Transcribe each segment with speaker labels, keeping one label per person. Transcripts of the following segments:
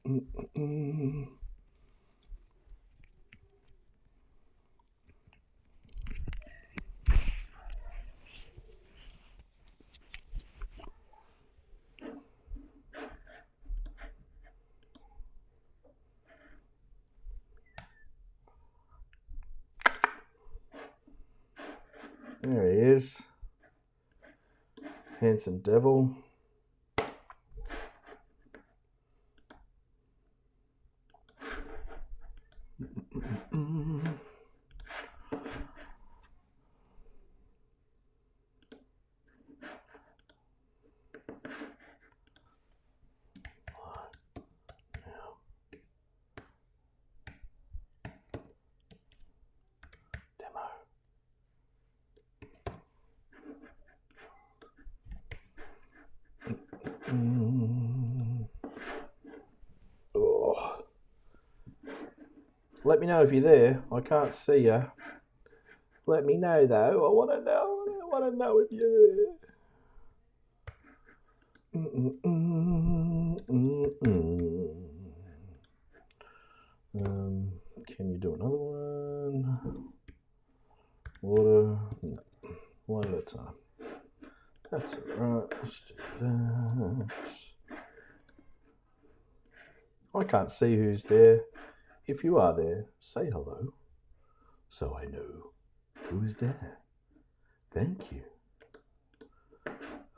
Speaker 1: There he is. Handsome devil. Oh. Let me know if you're there. I can't see you. Let me know though. I want to know. I want to know if you're there. Can you do another one? Water. No. One at a time. That's alright. Let's do that. I can't see who's there. If you are there, say hello so I know who is there. Thank you.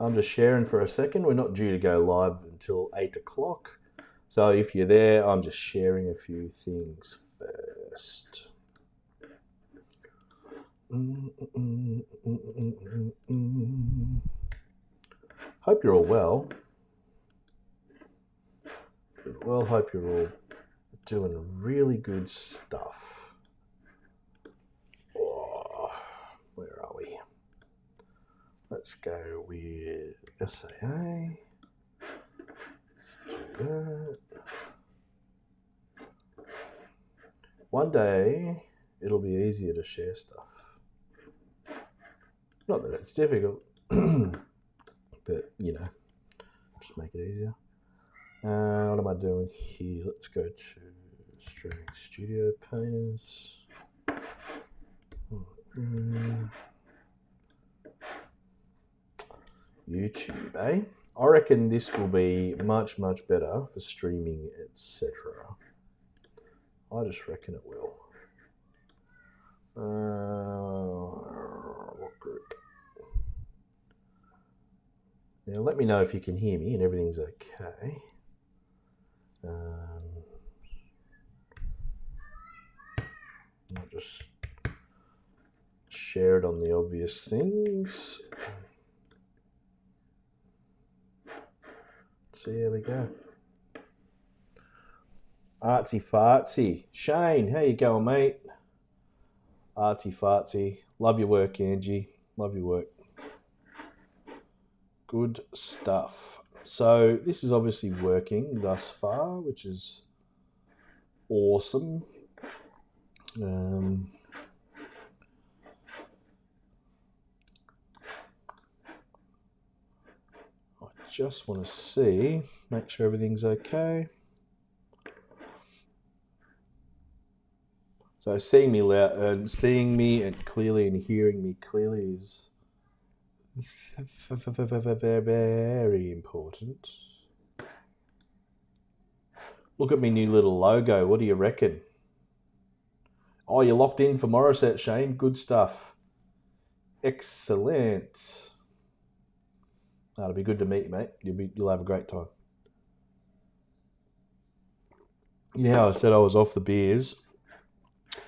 Speaker 1: I'm just sharing for a second. We're not due to go live until 8 o'clock. So if you're there, I'm just sharing a few things first. Hope you're all well. Well, hope you're all doing really good stuff. Oh, where are we? Let's go with SAA. Let's do that. One day, it'll be easier to share stuff. Not that it's difficult, but, you know, just make it easier. What am I doing here? Let's go to Australian Studio Painters. YouTube, eh? I reckon this will be much, much better for streaming, etc. I just reckon it will. What group? Now let me know if you can hear me and everything's okay. I'll just share it on the obvious things. See how we go. Artsy fartsy. Shane, how you going, mate? Artsy fartsy. Love your work, Angie. Love your work. Good stuff. So this is obviously working thus far, which is awesome. I just want to see, make sure everything's okay. So seeing me and clearly and hearing me clearly is very important. Look at me new little logo. What do you reckon? Oh, you're locked in for Morisset, Shane. Good stuff. Excellent. That'll be good to meet you, mate. You'll have a great time. Yeah, I said I was off the beers.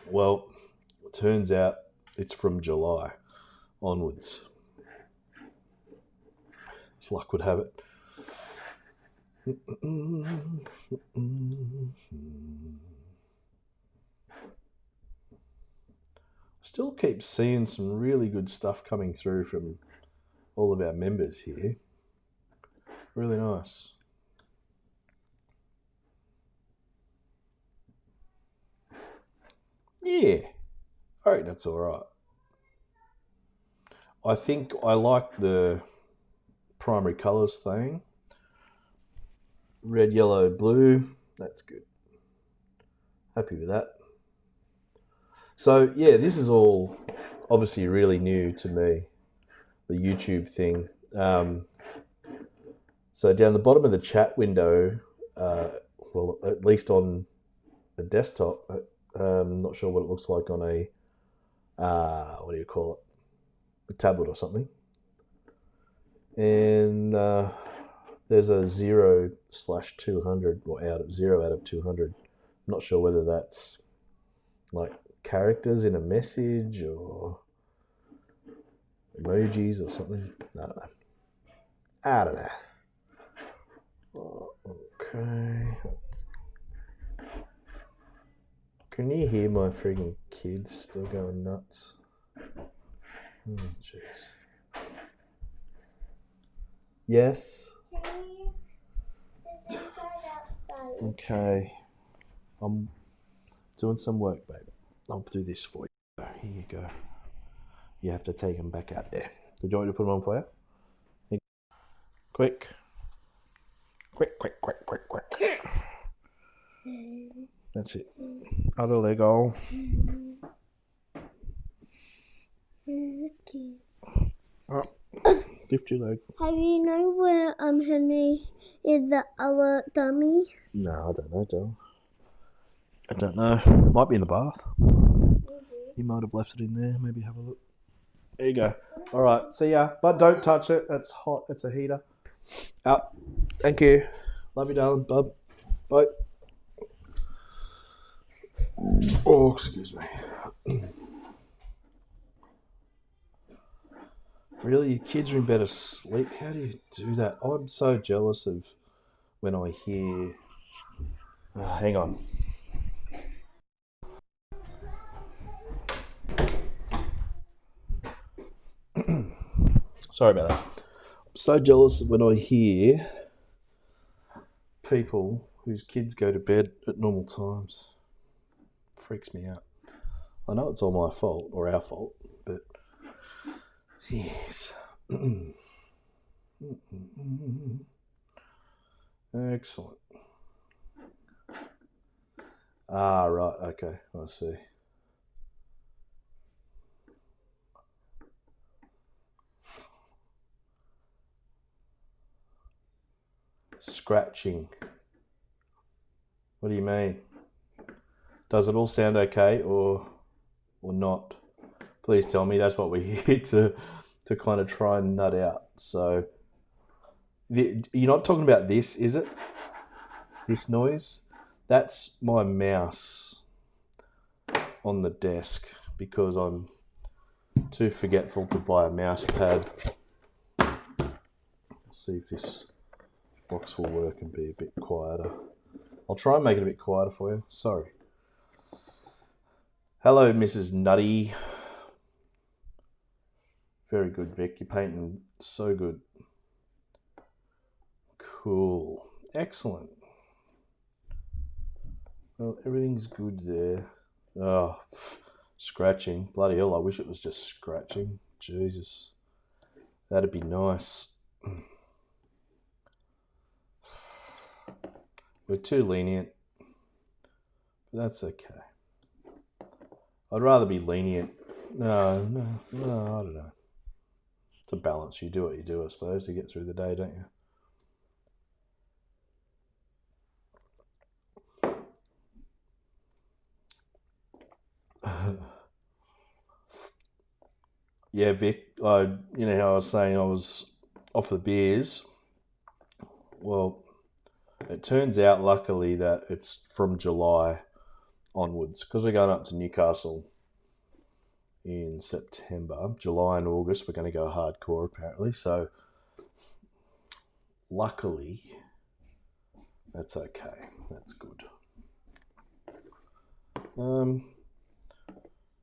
Speaker 1: Well, it turns out it's from July onwards. As luck would have it. Still keep seeing some really good stuff coming through from all of our members here. Really nice. Yeah, I reckon that's all right. I think I like the primary colours thing. Red, yellow, blue. That's good. Happy with that. So yeah, this is all obviously really new to me, the YouTube thing. So down the bottom of the chat window, well, at least on the desktop, not sure what it looks like on a, what do you call it, a tablet or something. And there's a 0/200, or 0 out of 200. I'm not sure whether that's like characters in a message or emojis or something. I don't know. Okay. Can you hear my freaking kids still going nuts? Oh, jeez. Yes. Okay. I'm doing some work, babe. I'll do this for you. Here you go. You have to take them back out there. Do you want me to put them on for you? Quick. Quick, quick, quick, quick, quick. That's it. Other leg all. Oh, lift your leg.
Speaker 2: Have you know where Henry is the other dummy?
Speaker 1: No, I don't know, Joe. I don't know. Might be in the bath. He might have left it in there. Maybe have a look. There you go. All right. See ya. But don't touch it. It's hot. It's a heater. Out. Thank you. Love you, darling. Bub. Bye. Oh, excuse me. Really? Your kids are in bed asleep? How do you do that? I'm so jealous of when I hear... hang on. Sorry about that. I'm so jealous when I hear people whose kids go to bed at normal times. Freaks me out. I know it's all my fault, or our fault, but yes. Excellent. Ah, right. Okay, I see. Scratching. What do you mean? Does it all sound okay or not? Please tell me. That's what we're here to kind of try and nut out. So you're not talking about this, is it? This noise? That's my mouse on the desk because I'm too forgetful to buy a mouse pad. Let's see if this box will work and be a bit quieter. I'll try and make it a bit quieter for you. Sorry. Hello, Mrs. Nutty. Very good, Vic. You're painting so good. Cool. Excellent. Well, everything's good there. Oh, scratching. Bloody hell, I wish it was just scratching. Jesus. That'd be nice. We're too lenient. But that's okay. I'd rather be lenient. No, I don't know. It's a balance. You do what you do, I suppose, to get through the day, don't you? Yeah, Vic, you know how I was saying I was off the beers? Well, it turns out, luckily, that it's from July onwards, because we're going up to Newcastle in September. July and August, we're going to go hardcore, apparently. So, luckily, that's okay. That's good.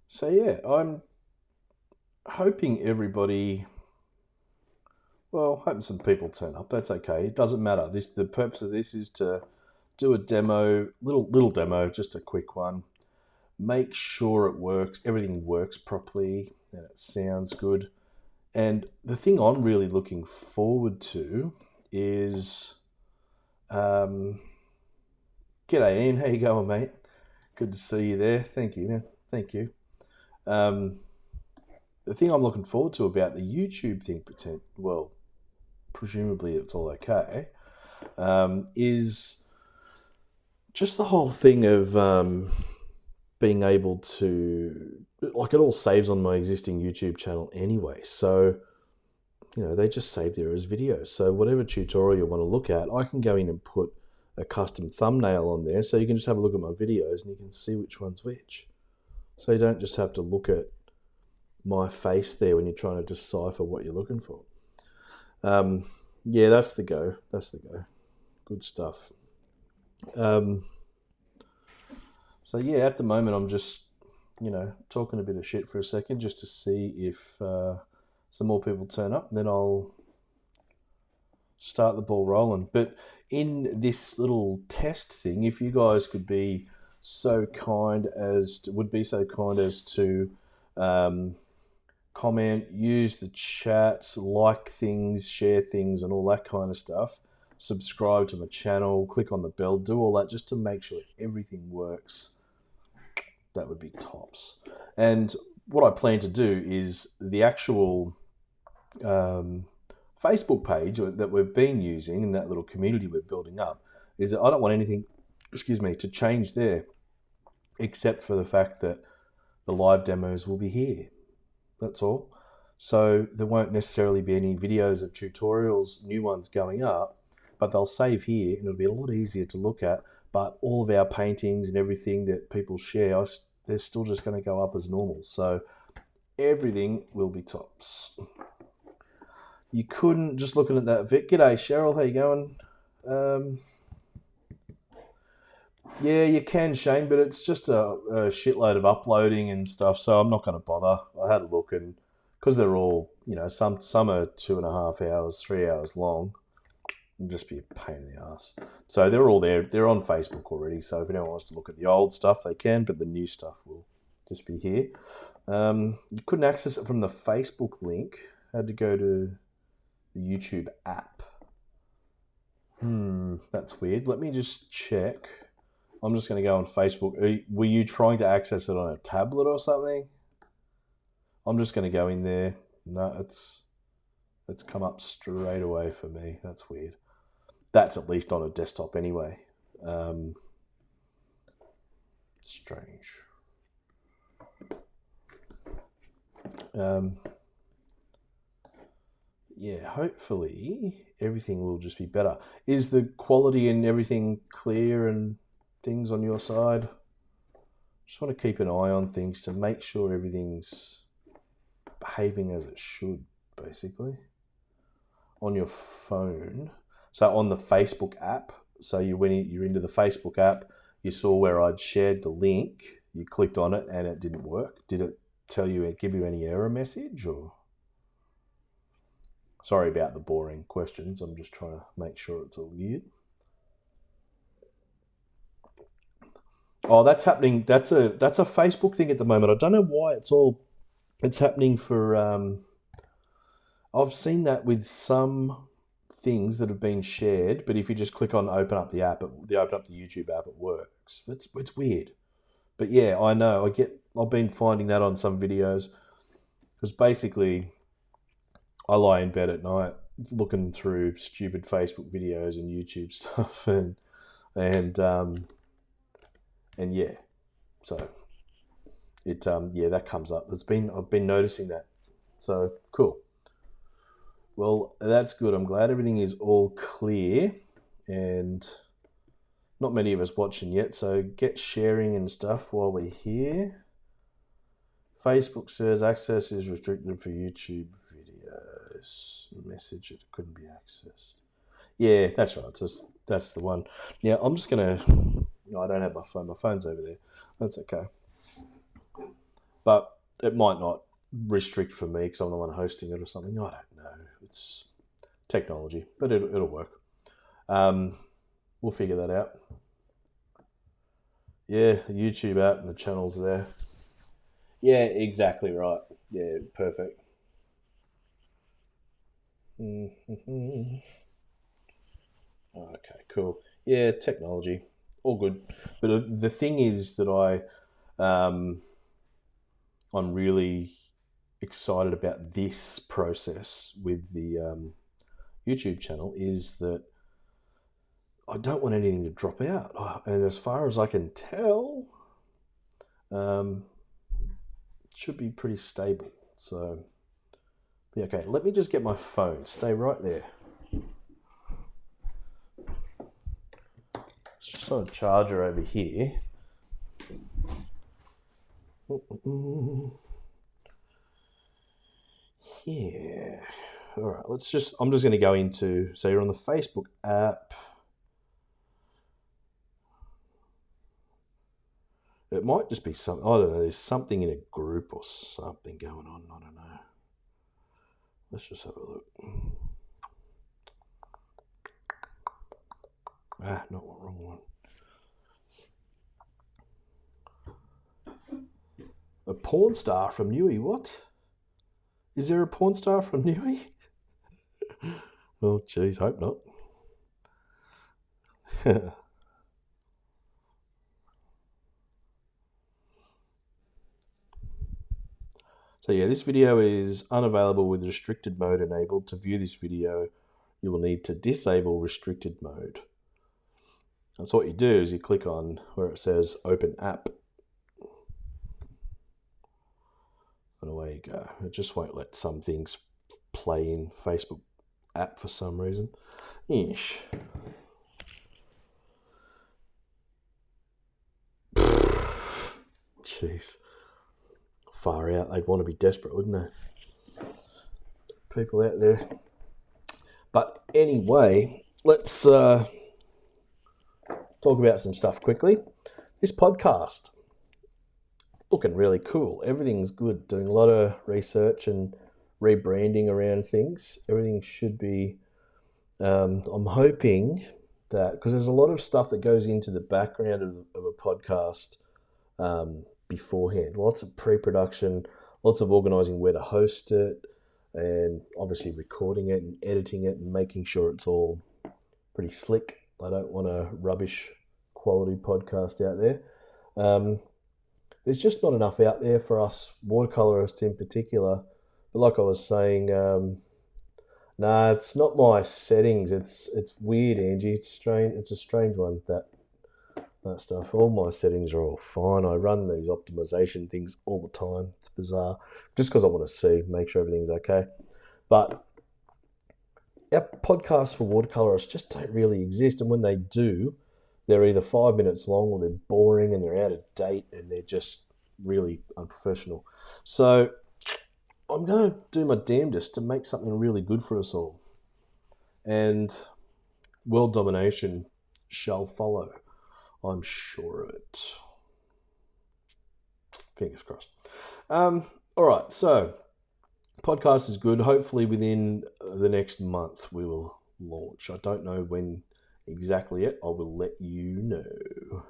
Speaker 1: So, yeah, I'm hoping everybody... Well, hoping some people turn up. That's okay. It doesn't matter. The purpose of this is to do a demo, little demo, just a quick one. Make sure it works, everything works properly, and it sounds good. And the thing I'm really looking forward to is G'day, Ian. How you going, mate? Good to see you there. Thank you, man. Thank you. Um, the thing I'm looking forward to about the YouTube thing, well, presumably it's all okay, is just the whole thing of being able to, like, it all saves on my existing YouTube channel anyway. So, they just save there as videos. So whatever tutorial you want to look at, I can go in and put a custom thumbnail on there, so you can just have a look at my videos and you can see which one's which. So you don't just have to look at my face there when you're trying to decipher what you're looking for. Yeah, that's the go. That's the go. Good stuff. So yeah, at the moment I'm just, talking a bit of shit for a second just to see if some more people turn up. And then I'll start the ball rolling. But in this little test thing, if you guys could be so kind as to comment, use the chats, like things, share things, and all that kind of stuff. Subscribe to my channel, click on the bell, do all that just to make sure everything works. That would be tops. And what I plan to do is the actual Facebook page that we've been using and that little community we're building up is that I don't want anything, to change there, except for the fact that the live demos will be here. That's all. So there won't necessarily be any videos of tutorials, new ones going up, but they'll save here and it'll be a lot easier to look at. But all of our paintings and everything that people share, they're still just going to go up as normal. So everything will be tops. You couldn't, just looking at that, Vic. G'day, Cheryl. How you going? Yeah, you can, Shane, but it's just a shitload of uploading and stuff, so I'm not going to bother. I had a look, and because they're all, some are 2.5 hours, 3 hours long, it'll just be a pain in the ass. So they're all there. They're on Facebook already, so if anyone wants to look at the old stuff, they can, but the new stuff will just be here. You couldn't access it from the Facebook link. Had to go to the YouTube app. That's weird. Let me just check. I'm just going to go on Facebook. Were you trying to access it on a tablet or something? I'm just going to go in there. No, it's come up straight away for me. That's weird. That's at least on a desktop anyway. Strange. Yeah, hopefully everything will just be better. Is the quality and everything clear and things on your side? Just want to keep an eye on things to make sure everything's behaving as it should, basically. On your phone. So on the Facebook app, so when you're into the Facebook app, you saw where I'd shared the link, you clicked on it and it didn't work. Did it give you any error message or? Sorry about the boring questions. I'm just trying to make sure it's all good. Oh, that's happening. That's a Facebook thing at the moment. I don't know why it's happening for. I've seen that with some things that have been shared, but if you just click on open up the app, open up the YouTube app, it works. It's weird, but yeah, I know. I've been finding that on some videos because basically, I lie in bed at night looking through stupid Facebook videos and YouTube stuff, and yeah, so that comes up. I've been noticing that. So cool. Well, that's good. I'm glad everything is all clear, and not many of us watching yet. So get sharing and stuff while we're here. Facebook says access is restricted for YouTube videos. Message it couldn't be accessed. Yeah, that's right. That's the one. Yeah, I'm just gonna. No, I don't have my phone. My phone's over there. That's okay. But it might not restrict for me because I'm the one hosting it or something. I don't know. It's technology, but it'll work. We'll figure that out. Yeah, YouTube app and the channels there. Yeah, exactly right. Yeah, perfect. Okay, cool. Yeah, technology. all good. But the thing is that I'm really excited about this process with the YouTube channel is that I don't want anything to drop out. And as far as I can tell, it should be pretty stable. So, yeah, okay, let me just get my phone. Stay right there. It's just on a charger over here. Yeah. All right, I'm just going to go into, so you're on the Facebook app. It might just be something, I don't know, there's something in a group or something going on. I don't know. Let's just have a look. Not the wrong one. A porn star from Newey, what? Is there a porn star from Newey? Oh, geez, hope not. So yeah, this video is unavailable with restricted mode enabled. To view this video, you will need to disable restricted mode. And so what you do is you click on where it says open app. And away you go. It just won't let some things play in Facebook app for some reason. Ish. Jeez. Far out. They'd want to be desperate, wouldn't they? People out there. But anyway, let's talk about some stuff quickly. This podcast, looking really cool. Everything's good. Doing a lot of research and rebranding around things. Everything should be, I'm hoping that, because there's a lot of stuff that goes into the background of a podcast beforehand. Lots of pre-production, lots of organising where to host it, and obviously recording it and editing it and making sure it's all pretty slick. I don't want a rubbish quality podcast out there. There's just not enough out there for us watercolorists in particular. But like I was saying, nah, it's not my settings. It's weird, Angie. It's strange. It's a strange one, that stuff. All my settings are all fine. I run these optimization things all the time. It's bizarre. Just because I want to make sure everything's okay. But our podcasts for watercolorists just don't really exist. And when they do, they're either 5 minutes long or they're boring and they're out of date and they're just really unprofessional. So I'm going to do my damnedest to make something really good for us all. And world domination shall follow. I'm sure of it. Fingers crossed. All right, so podcast is good. Hopefully within the next month we will launch. I don't know when exactly yet. I will let you know.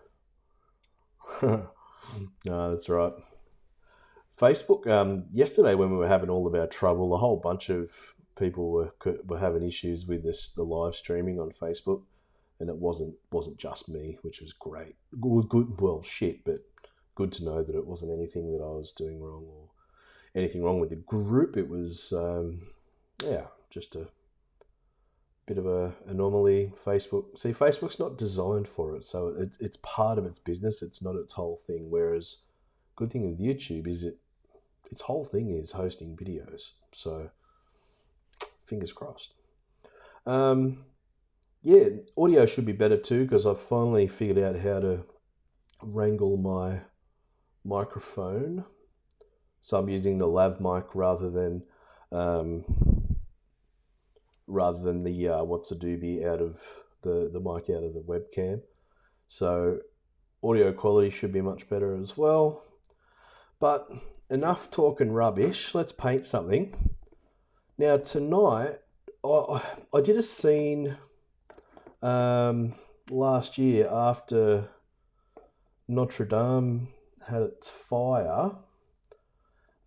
Speaker 1: No, that's right. Facebook, yesterday when we were having all of our trouble, a whole bunch of people were having issues with the live streaming on Facebook. And it wasn't just me, which was great. Good, well, shit, but good to know that it wasn't anything that I was doing wrong or anything wrong with the group. It was, just a bit of a anomaly. Facebook's not designed for it, so it's part of its business. It's not its whole thing. Whereas, good thing with YouTube is its whole thing is hosting videos. So, fingers crossed. Yeah, audio should be better too because I've finally figured out how to wrangle my microphone. So I'm using the lav mic rather than the what's a doobie out of the mic out of the webcam. So audio quality should be much better as well. But enough talking rubbish. Let's paint something. Now tonight I did a scene last year after Notre Dame had its fire.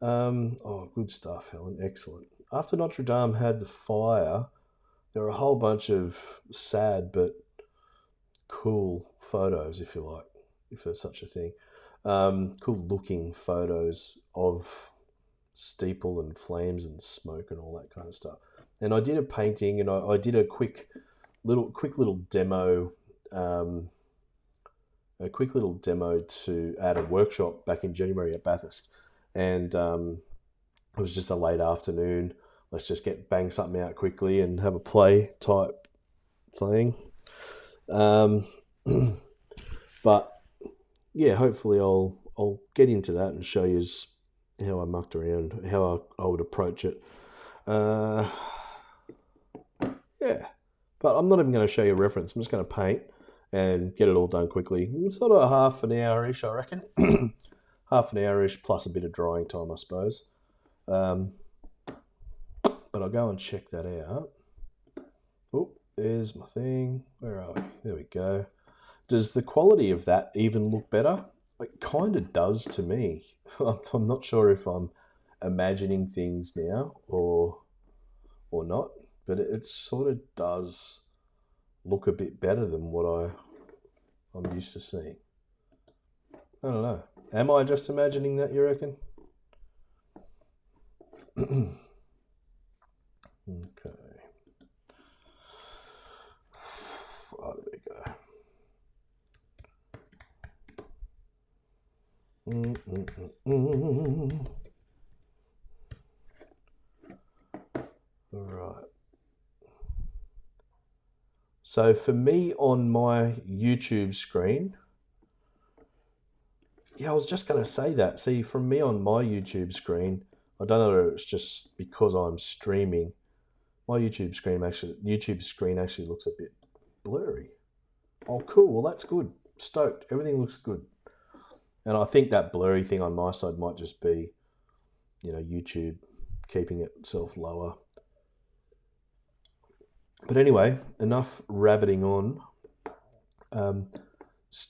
Speaker 1: Good stuff, Helen. Excellent. After Notre Dame had the fire, there were a whole bunch of sad but cool photos, if you like, if there's such a thing. Cool looking photos of steeple and flames and smoke and all that kind of stuff. And I did a painting, and I did a quick little demo, to at a workshop back in January at Bathurst, and it was just a late afternoon. Let's just bang something out quickly and have a play type thing. But yeah, hopefully I'll get into that and show you how I mucked around, how I would approach it. Yeah, but I'm not even going to show you a reference. I'm just going to paint and get it all done quickly. It's sort of half an hour-ish, I reckon. Half an hour-ish plus a bit of drying time, I suppose. But I'll go and check that out. Oh, there's my thing. Where are we? There we go. Does the quality of that even look better? It kind of does to me. I'm not sure if I'm imagining things now or not, but it sort of does look a bit better than what I'm used to seeing. I don't know. Am I just imagining that, you reckon? Okay. Oh, there we go. All right. So for me on my YouTube screen, yeah, I was just going to say that. See, from me on my YouTube screen, I don't know if it's just because I'm streaming. My YouTube screen actually looks a bit blurry. Oh, cool. Well, that's good. Stoked. Everything looks good. And I think that blurry thing on my side might just be, YouTube keeping itself lower. But anyway, enough rabbiting on.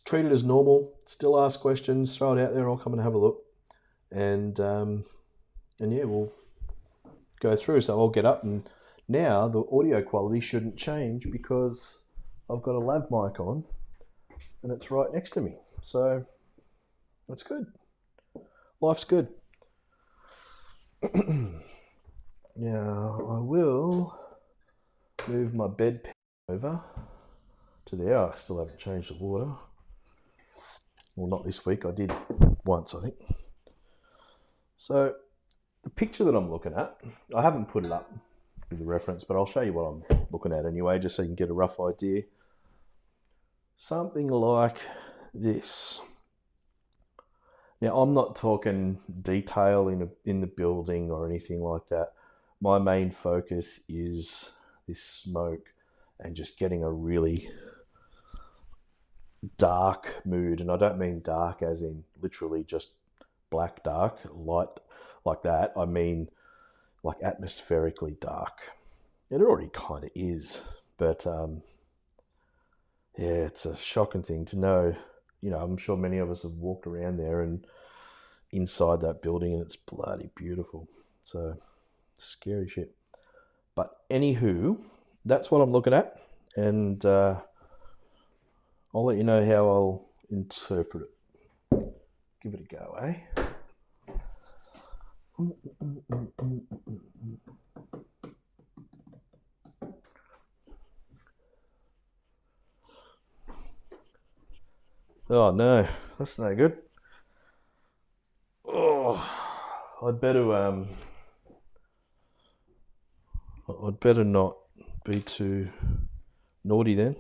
Speaker 1: Treat it as normal. Still ask questions. Throw it out there. I'll come and have a look. And yeah, we'll go through. So I'll get up, and now the audio quality shouldn't change because I've got a lav mic on and it's right next to me. So that's good. Life's good. Now I will move my bed pan over to there. I still haven't changed the water. Well, not this week. I did once, I think. So the picture that I'm looking at, I haven't put it up with the reference, but I'll show you what I'm looking at anyway, just so you can get a rough idea. Something like this. Now, I'm not talking detail in the building or anything like that. My main focus is this smoke and just getting a really dark mood. And I don't mean dark as in literally just black dark, light like that. I mean like atmospherically dark. It already kind of is, but yeah, it's a shocking thing to know. I'm sure many of us have walked around there and inside that building, and it's bloody beautiful. So scary shit. But anywho, that's what I'm looking at, and I'll let you know how I'll interpret it. Give it a go, eh? Oh no, that's no good. Oh, I'd better not be too naughty then.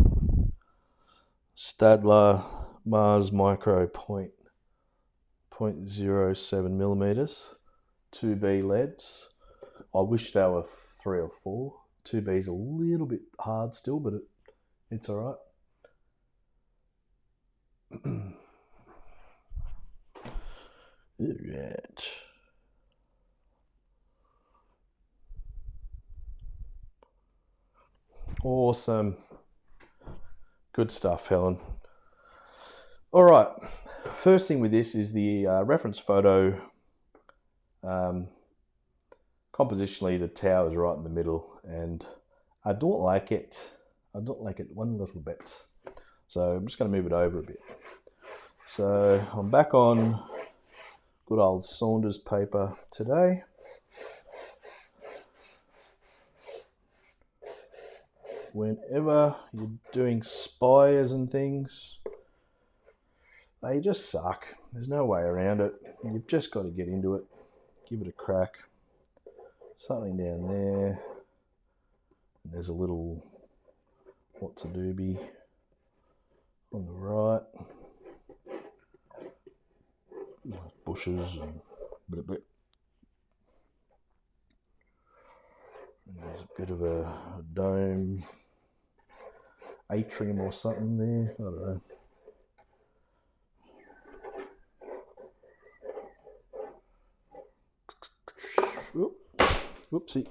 Speaker 1: Stadler Mars Micro 0.07 millimeters, 2B LEDs. I wish they were 3 or 4. 2B's a little bit hard still, but it's all right. Right. Awesome. Good stuff, Helen. All right. First thing with this is the reference photo. Compositionally, the tower is right in the middle, and I don't like it. I don't like it one little bit. So I'm just going to move it over a bit. So I'm back on good old Saunders paper today. Whenever you're doing spires and things, they just suck. There's no way around it. You've just got to get into it. Give it a crack. Something down there. And there's a little what's a doobie on the right. Bushes and blip blip. And there's a bit of a dome, atrium or something there. I don't know. Whoopsie.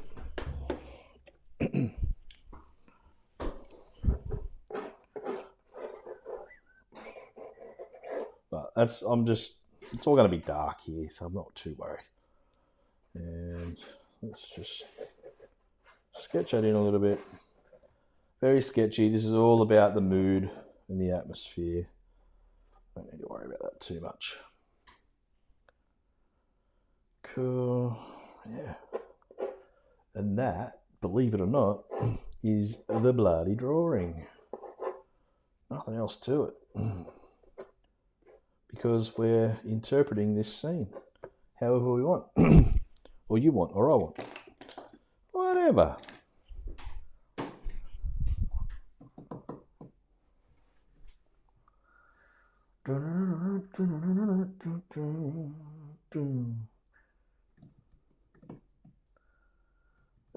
Speaker 1: But it's all going to be dark here, so I'm not too worried. And let's just sketch that in a little bit. Very sketchy. This is all about the mood and the atmosphere. Don't need to worry about that too much. Cool. Yeah. And that, believe it or not, is the bloody drawing. Nothing else to it. Because we're interpreting this scene however we want. Or you want, or I want. Whatever.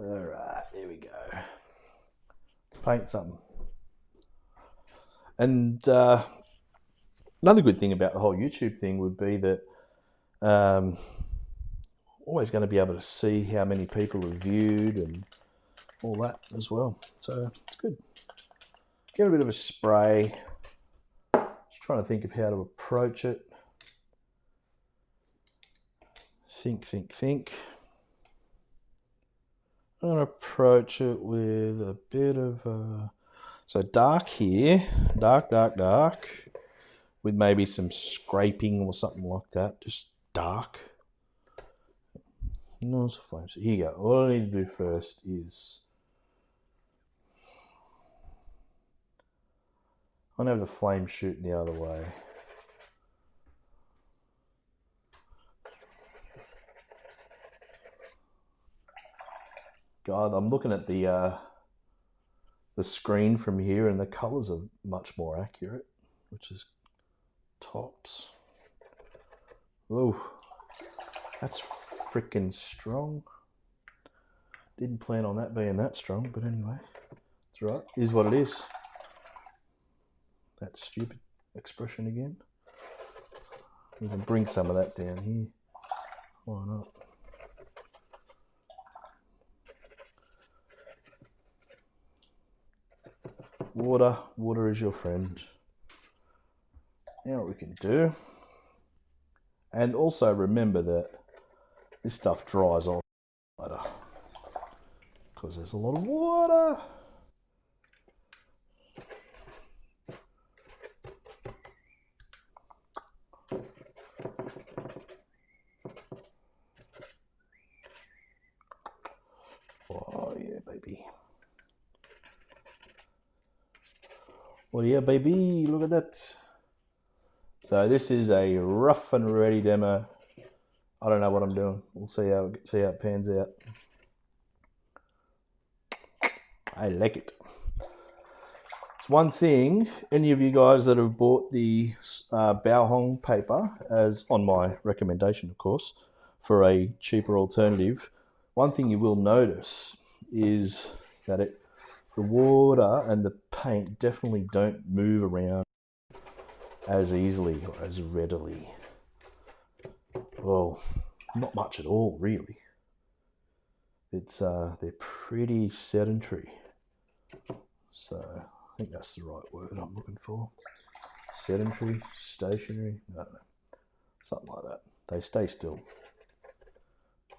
Speaker 1: Alright, there we go. Let's paint something. And another good thing about the whole YouTube thing would be that always going to be able to see how many people have viewed and all that as well. So it's good. Give it a bit of a spray. Just trying to think of how to approach it. Think. I'm going to approach it with a bit of so dark here, dark, with maybe some scraping or something like that. Just dark. No flames. Here you go. All I need to do first is I have the flame shooting the other way. God, I'm looking at the screen from here, and the colours are much more accurate, which is tops. Oh, that's freaking strong. Didn't plan on that being that strong, but anyway, it's right. Is what it is. That stupid expression again. We can bring some of that down here. Why not? Water is your friend. Now what we can do, and also remember that this stuff dries off later because there's a lot of water. Oh yeah, baby. Oh yeah, baby, look at that. So this is a rough and ready demo. I don't know what I'm doing. We'll see how it pans out. I like it. It's one thing, any of you guys that have bought the Baohong paper, as on my recommendation, of course, for a cheaper alternative, one thing you will notice is that the water and the paint definitely don't move around as easily or as readily. Well, not much at all, really. It's they're pretty sedentary. So I think that's the right word I'm looking for. Sedentary, stationary, I don't know. Something like that. They stay still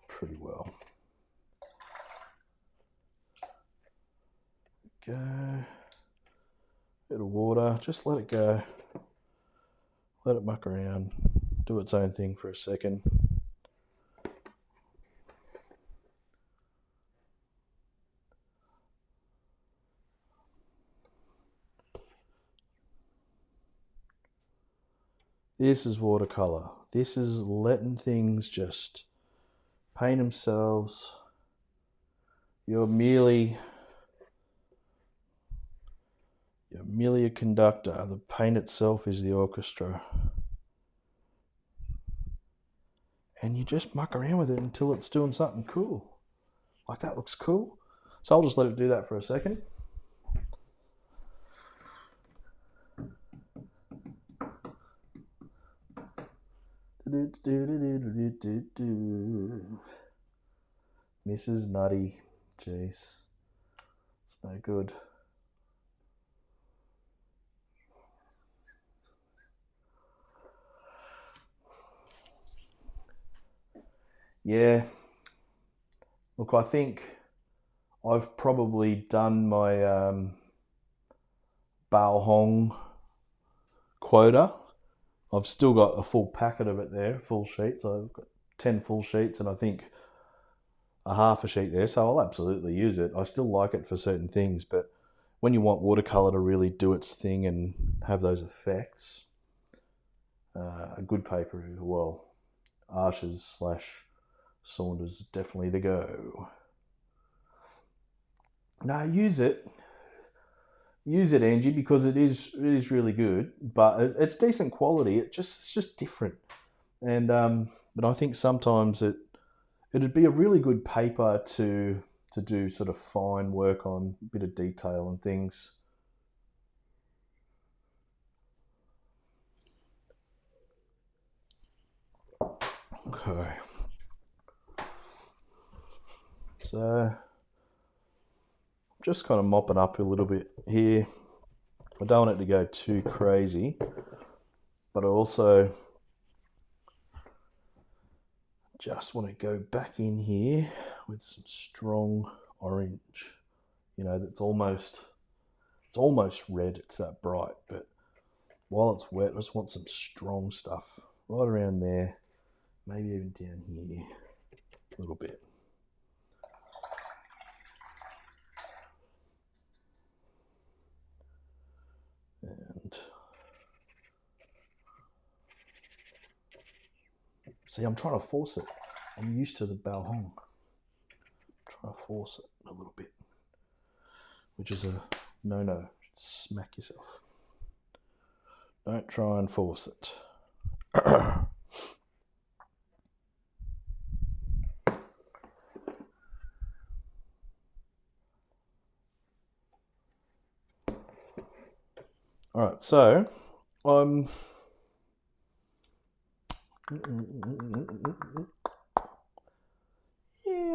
Speaker 1: pretty well. Go. Bit of water, just let it go. Let it muck around, do its own thing for a second. This is watercolor. This is letting things just paint themselves. You're merely a conductor. The paint itself is the orchestra. And you just muck around with it until it's doing something cool. Like that looks cool. So I'll just let it do that for a second. Mrs. Nutty. Jeez. It's no good. Yeah. Look, I think I've probably done my Baohong quota. I've still got a full packet of it there, full sheets. I've got 10 full sheets and I think a half a sheet there, so I'll absolutely use it. I still like it for certain things, but when you want watercolor to really do its thing and have those effects, a good paper, well, Arches / Saunders is definitely the go. No, use it, Angie, because it is really good, but it's decent quality. It's just different, and but I think sometimes it'd be a really good paper to do sort of fine work on, a bit of detail and things. Okay. So just kind of mopping up a little bit here. I don't want it to go too crazy, but I also just want to go back in here with some strong orange. You know, that's almost red. It's that bright, but while it's wet, I just want some strong stuff right around there, maybe even down here a little bit. And see, I'm trying to force it. I'm used to the Baohong. I'm trying to force it a little bit, which is a no-no. Smack yourself. Don't try and force it. All right, so I'm going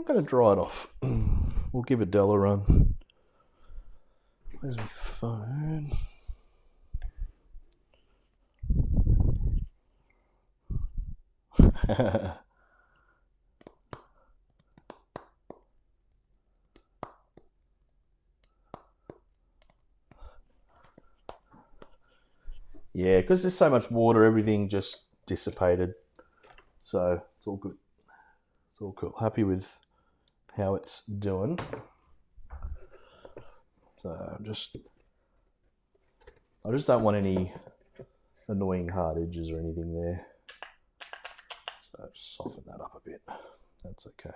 Speaker 1: to dry it off. We'll give Adele a run. Where's my phone? Yeah, because there's so much water, everything just dissipated. So it's all good. It's all cool. Happy with how it's doing. So I just don't want any annoying hard edges or anything there. So just soften that up a bit. That's okay.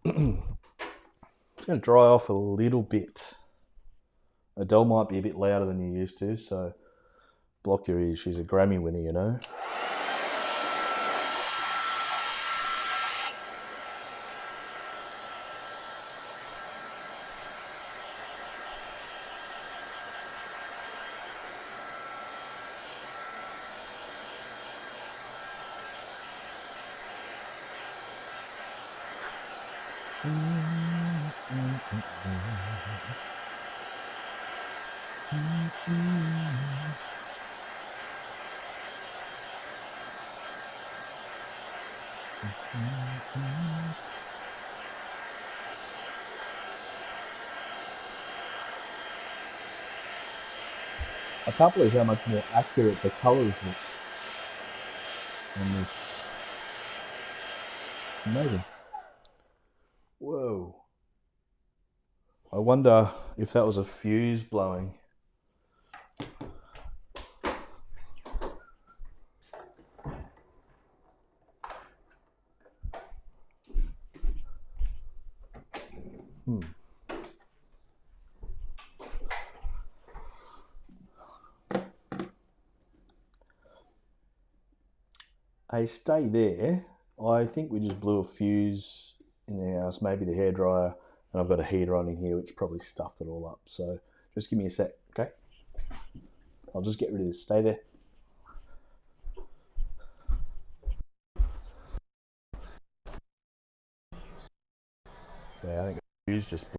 Speaker 1: It's going to dry off a little bit. Adele might be a bit louder than you're used to, so block your ears. She's a Grammy winner, you know. I can't believe how much more accurate the colours look on this. Amazing. Whoa. I wonder if that was a fuse blowing. Hey, stay there. I think we just blew a fuse in the house, maybe the hairdryer, and I've got a heater on in here which probably stuffed it all up. So just give me a sec, okay? I'll just get rid of this. Stay there. Yeah, I think the fuse just blew.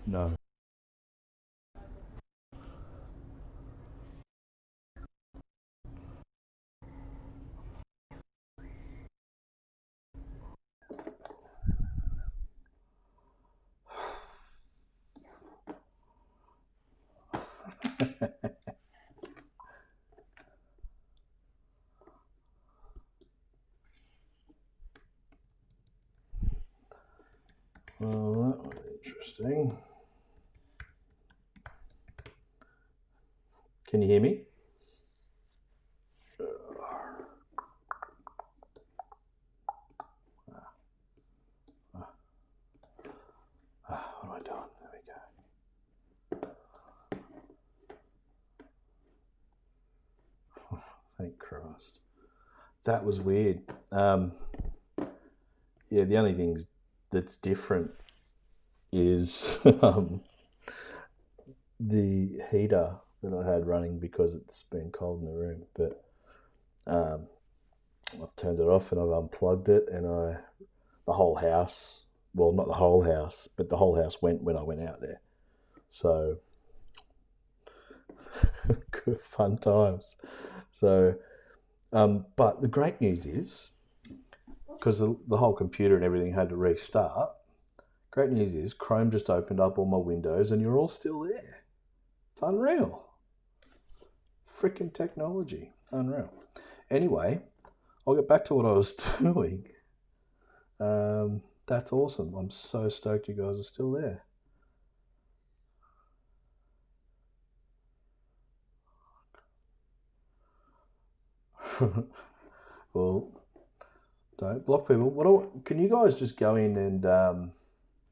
Speaker 1: No. Well, that was interesting. Can you hear me? What am I doing? There we go. Thank Christ. That was weird. Yeah, the only thing that's different is the heater that I had running because it's been cold in the room. But I've turned it off and I've unplugged it, and the whole house, well, not the whole house, but the whole house went when I went out there. So good fun times. So, but the great news is, because the whole computer and everything had to restart, great news is Chrome just opened up all my windows and you're all still there. It's unreal. Freaking technology. Unreal. Anyway, I'll get back to what I was doing. That's awesome. I'm so stoked you guys are still there. Well, don't block people. Can you guys just go in and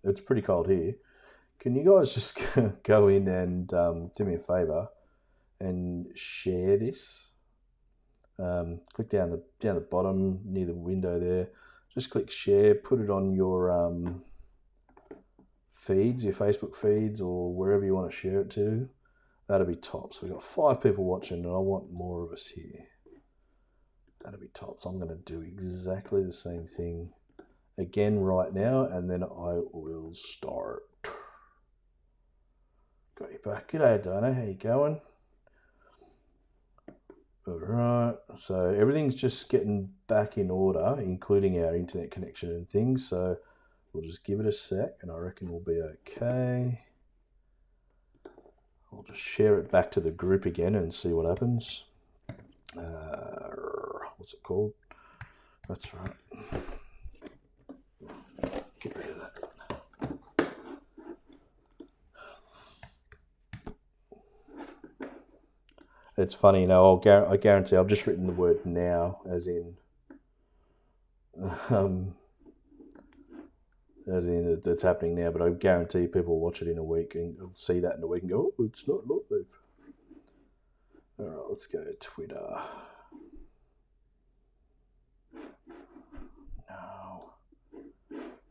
Speaker 1: it's pretty cold here. Can you guys just go in and do me a favor and share this? Click down the bottom near the window there. Just click share. Put it on your feeds, your Facebook feeds, or wherever you want to share it to. That'll be top. So we've got 5 people watching, and I want more of us here. That'll be top. So I'm going to do exactly the same thing again right now, and then I will start. Got you back. G'day, Donna. How you going? All right. So everything's just getting back in order, including our internet connection and things. So we'll just give it a sec, and I reckon we'll be okay. I'll just share it back to the group again and see what happens. What's it called? That's right. Get rid of that. It's funny, you know. I guarantee I've just written the word now, as in it's happening now. But I guarantee people will watch it in a week and see that in a week and go, "Oh, it's not live." All right, let's go to Twitter. No.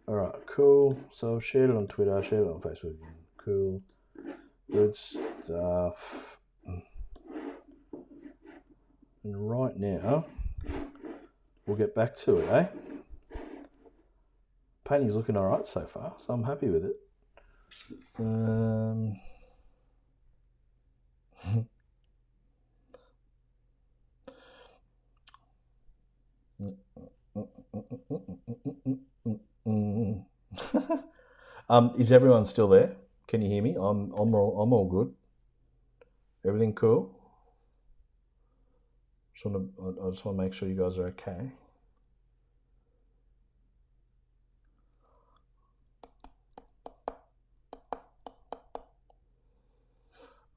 Speaker 1: All right, cool. So I've shared it on Twitter, shared it on Facebook. Cool. Good stuff. And right now, we'll get back to it, eh? Painting's looking all right so far, so I'm happy with it. Is everyone still there? Can you hear me? I'm all good. Everything cool? I just want to make sure you guys are okay.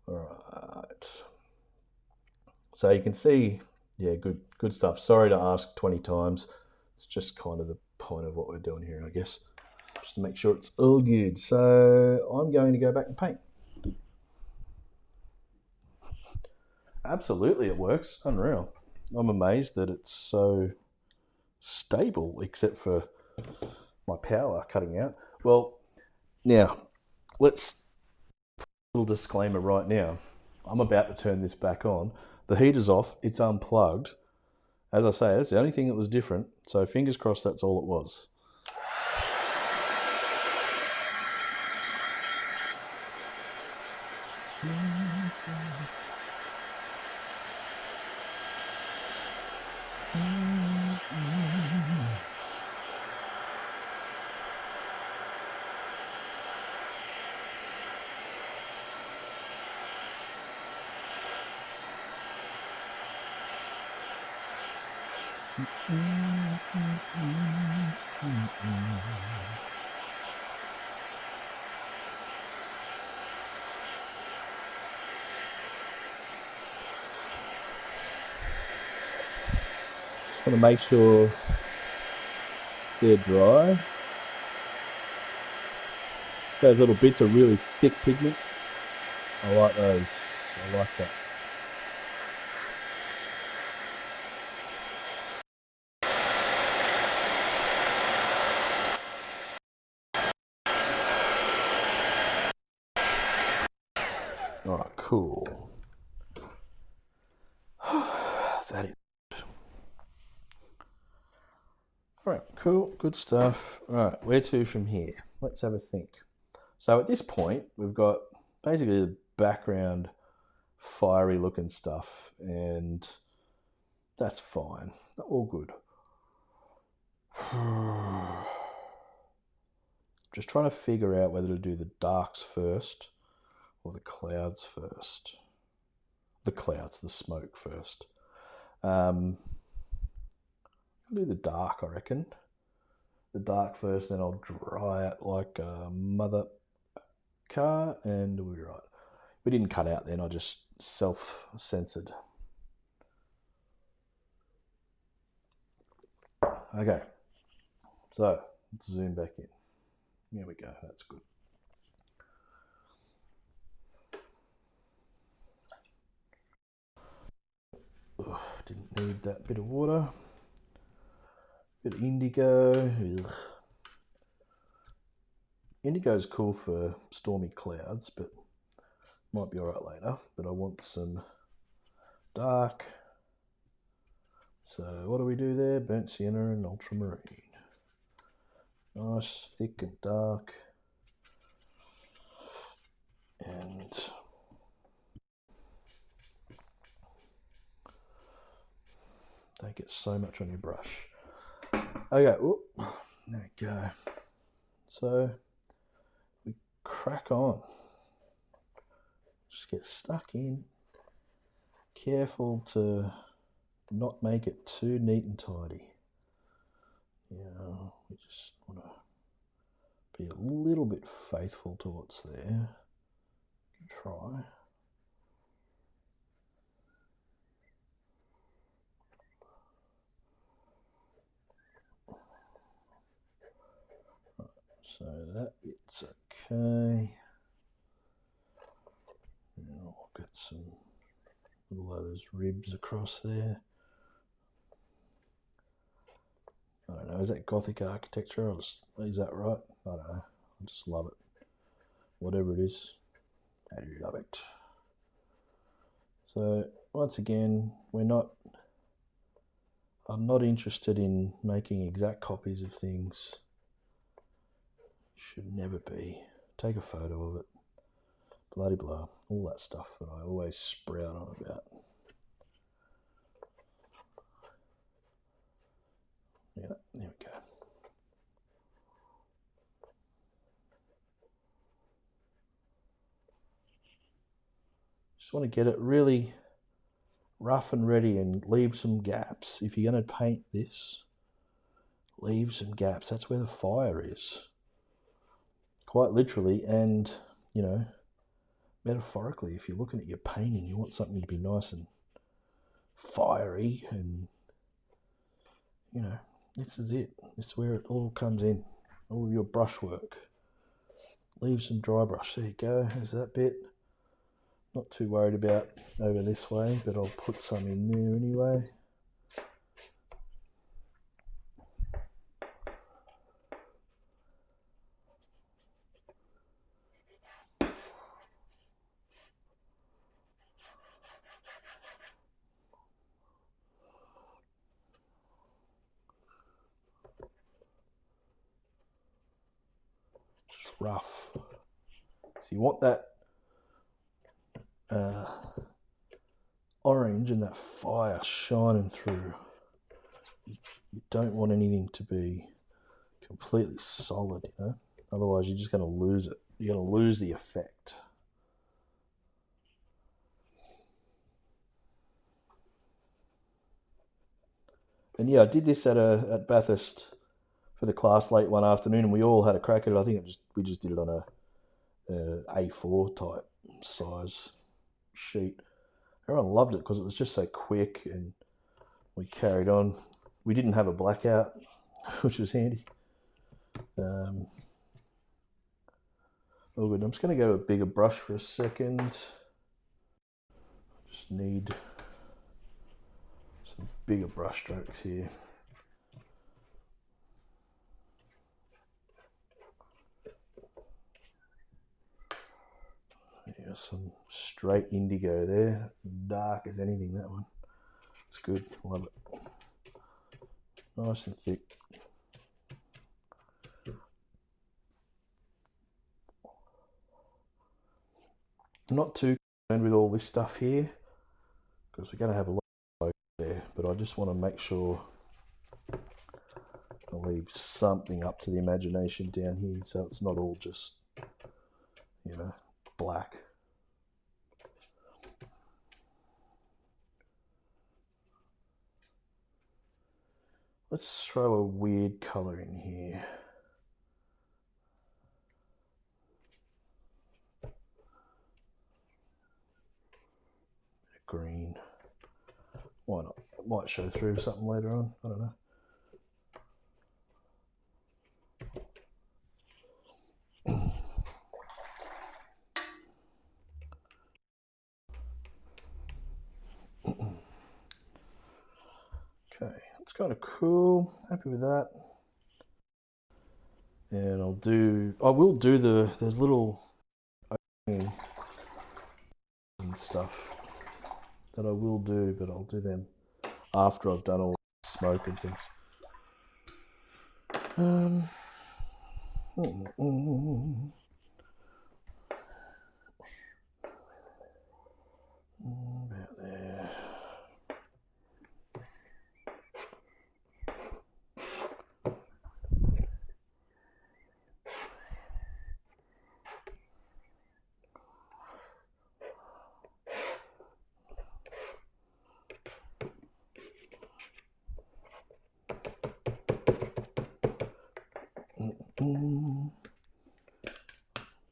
Speaker 1: All right. So you can see, yeah, good stuff. Sorry to ask 20 times. It's just kind of the point of what we're doing here, I guess. Just to make sure it's all good. So I'm going to go back and paint. Absolutely, it works. Unreal. I'm amazed that it's so stable, except for my power cutting out. Well, now let's little disclaimer right now. I'm about to turn this back on. The heater's off. It's unplugged. As I say, that's the only thing that was different. So fingers crossed that's all it was. Just want to make sure they're dry. Those little bits are really thick pigment. I like those. I like that. All right, cool. That is. All right, cool, good stuff. All right, where to from here? Let's have a think. So at this point, we've got basically the background fiery looking stuff, and that's fine. All good. Just trying to figure out whether to do the darks first or the clouds first. The clouds, the smoke first. I'll do the dark, I reckon. The dark first, then I'll dry it like a mother car, and we'll be right. We didn't cut out then, I just self-censored. Okay, so let's zoom back in. Here we go, that's good. Ugh, didn't need that bit of water. Bit of indigo. Ugh. Indigo is cool for stormy clouds, but might be alright later. But I want some dark. So what do we do there? Burnt sienna and ultramarine. Nice, thick and dark. And don't get so much on your brush. Okay, whoop, there we go. So we crack on. Just get stuck in. Careful to not make it too neat and tidy. Yeah, we just want to be a little bit faithful to what's there. Try. So that bit's okay. I'll get some little of those ribs across there. I don't know, is that Gothic architecture? Is that right? I don't know. I just love it. Whatever it is. I love it. So once again, I'm not interested in making exact copies of things. Should never be. Take a photo of it. Bloody blah. All that stuff that I always sprout on about. Yeah, there we go. Just want to get it really rough and ready and leave some gaps. If you're going to paint this, leave some gaps. That's where the fire is. Quite literally, and, you know, metaphorically, if you're looking at your painting, you want something to be nice and fiery, and, you know, this is it. This is where it all comes in. All of your brushwork. Leave some dry brush. There you go. There's that bit. Not too worried about over this way, but I'll put some in there anyway. Just rough. So you want that orange and that fire shining through. You don't want anything to be completely solid, you know. Otherwise, you're just going to lose it. You're going to lose the effect. And yeah, I did this at Bathurst for the class late one afternoon, and we all had a crack at it. I think we just did it on a A4 type size sheet. Everyone loved it because it was just so quick, and we carried on. We didn't have a blackout, which was handy. All good. I'm just going to go a bigger brush for a second. Just need some bigger brush strokes here. Yeah, some straight indigo there. Dark as anything, that one. It's good. Love it. Nice and thick. I'm not too concerned with all this stuff here because we're going to have a lot of there, but I just want to make sure I leave something up to the imagination down here so it's not all just, you know, black. Let's throw a weird colour in here. Green. Why not? It might show through something later on. I don't know. Okay, it's kind of cool. Happy with that. And I will do there's little opening and stuff that I will do, but I'll do them after I've done all the smoke and things. About there.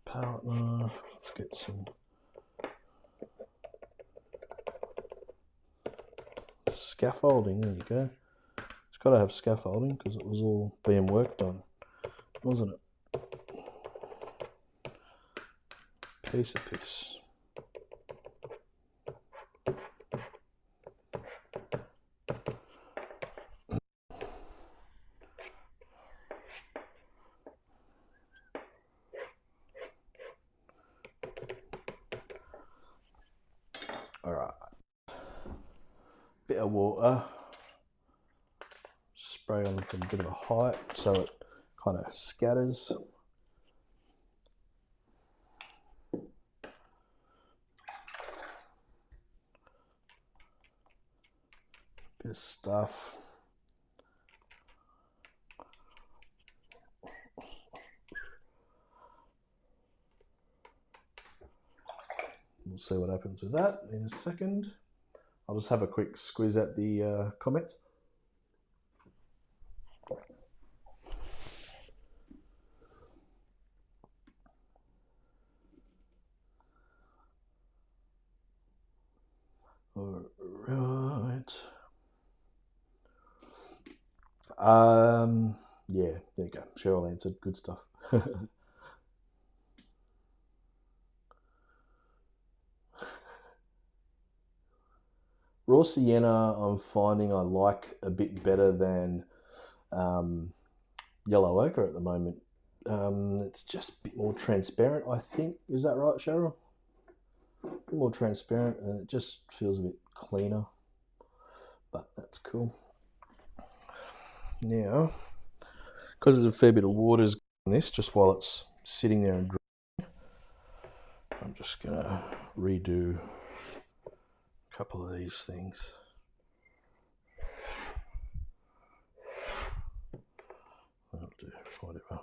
Speaker 1: Palette knife. Let's get some scaffolding. There you go. It's got to have scaffolding because it was all being worked on, wasn't it? Piece of piss. bit of water, spray on from a bit of a height so it kind of scatters. Bit of stuff. We'll see what happens with that in a second. I'll just have a quick squeeze at the comments. All right. Yeah, there you go. Cheryl answered. Good stuff. Raw sienna, I'm finding I like a bit better than yellow ochre at the moment. It's just a bit more transparent, I think. Is that right, Cheryl? A bit more transparent, and it just feels a bit cleaner. But that's cool. Now, because there's a fair bit of water's in this, just while it's sitting there and drying, I'm just gonna redo a couple of these things. I'll do whatever.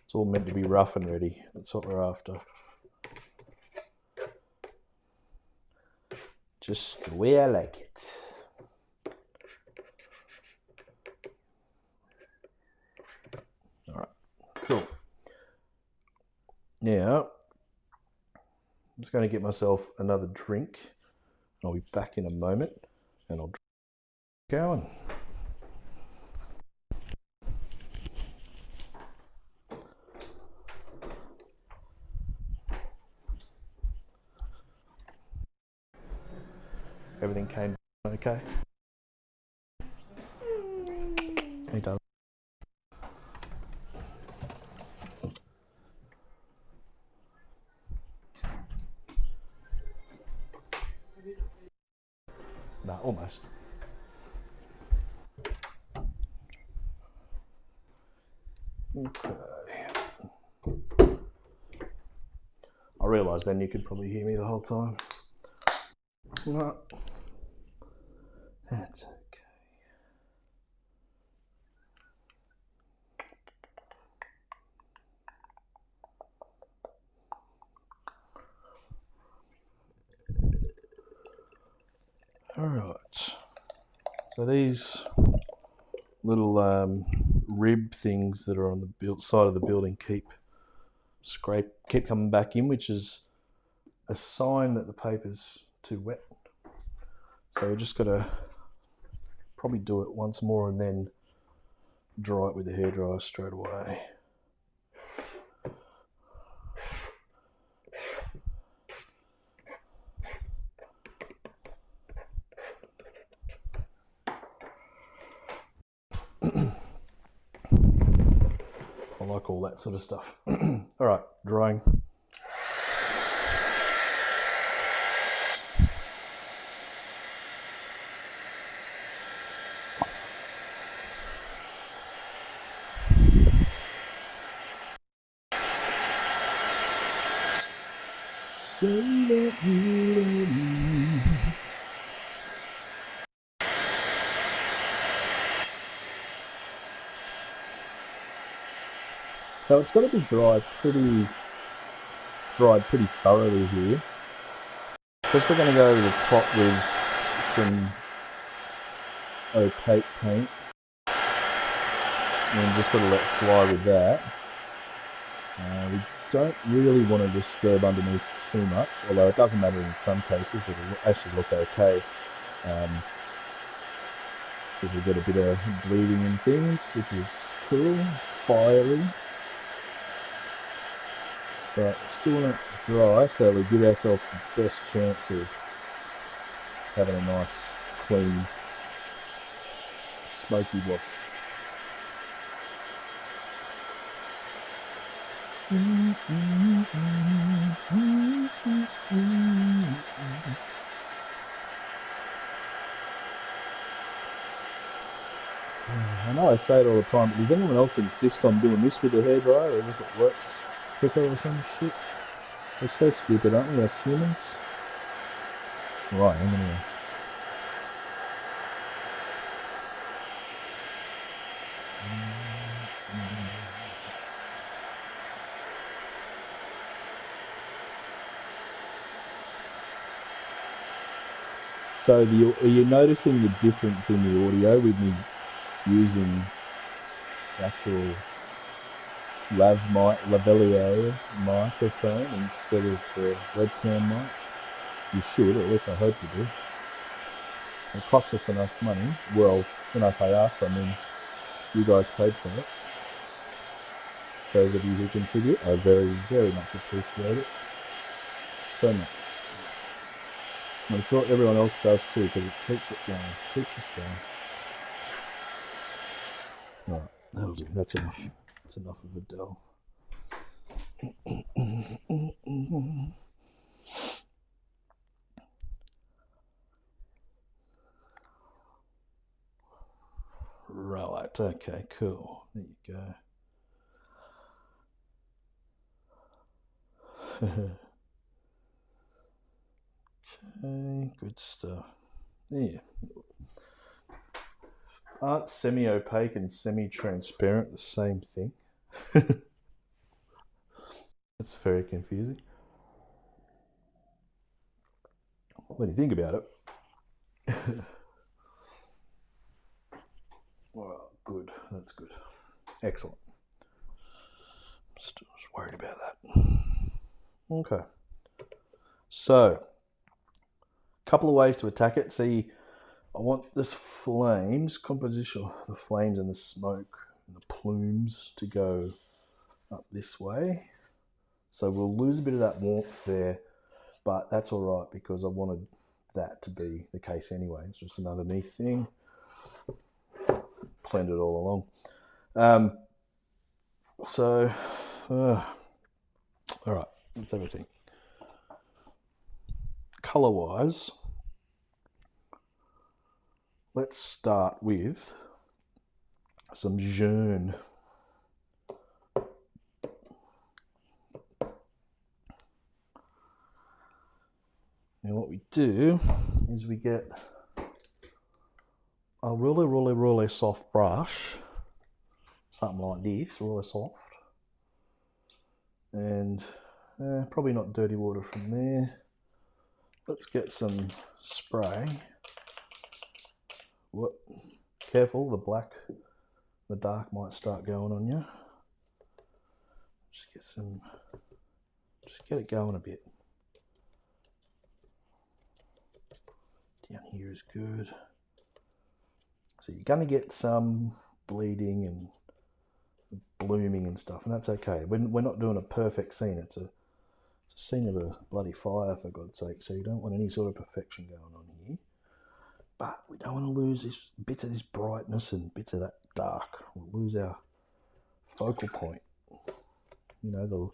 Speaker 1: It's all meant to be rough and ready. That's what we're after. Just the way I like it. All right, cool. Now, I'm just going to get myself another drink. I'll be back in a moment, and I'll keep going. Everything came okay? Hey, darling. Nah, almost. Okay. I realised then you could probably hear me the whole time. No, that's okay. All right. So these little rib things that are on the side of the building keep coming back in, which is a sign that the paper's too wet. So we just got to probably do it once more and then dry it with the hairdryer straight away. I like all that sort of stuff. All right, drying. So it's got to be dried pretty thoroughly here. First we're going to go over the top with some opaque paint and just sort of let fly with that. We don't really want to disturb underneath too much, although it doesn't matter in some cases. It'll actually look okay. Because we get a bit of bleeding and things, which is cool, fiery. But still want it dry, so we give ourselves the best chance of having a nice, clean, smoky wash. I know I say it all the time, but does anyone else insist on doing this with their hairdryer as if it works quicker or some shit? We're so stupid, aren't we, as humans? Well, I am anyway. So are you noticing the difference in the audio with me using the actual lavalier microphone instead of the webcam mic? You should, or at least I hope you do. It costs us enough money. Well, when I say us, I mean you guys paid for it. Those of you who contribute, I very, very much appreciate it. So much. I'm sure everyone else does too, because it keeps it going, keeps us going. Alright, that'll do. That's enough. That's enough of Adele. Right, okay, cool. There you go. Okay, good stuff. Yeah. Aren't semi-opaque and semi-transparent the same thing? That's very confusing. When you think about it. Well, good. That's good. Excellent. Still was worried about that. Okay. So, a couple of ways to attack it. See, I want this flames, composition, the flames and the smoke and the plumes to go up this way. So we'll lose a bit of that warmth there, but that's all right because I wanted that to be the case anyway. It's just an underneath thing. Planned it all along. All right, that's everything. Color-wise, let's start with some jaune. Now what we do is we get a really soft brush, something like this, really soft, and probably not dirty water from there. Let's get some spray. What? Careful, the dark might start going on you. Just get it going a bit. Down here is good. So you're going to get some bleeding and blooming and stuff, and that's okay. We're not doing a perfect scene. It's a scene of a bloody fire, for God's sake, so you don't want any sort of perfection going on here. But we don't want to lose bits of this brightness and bits of that dark. We'll lose our focal point. You know, the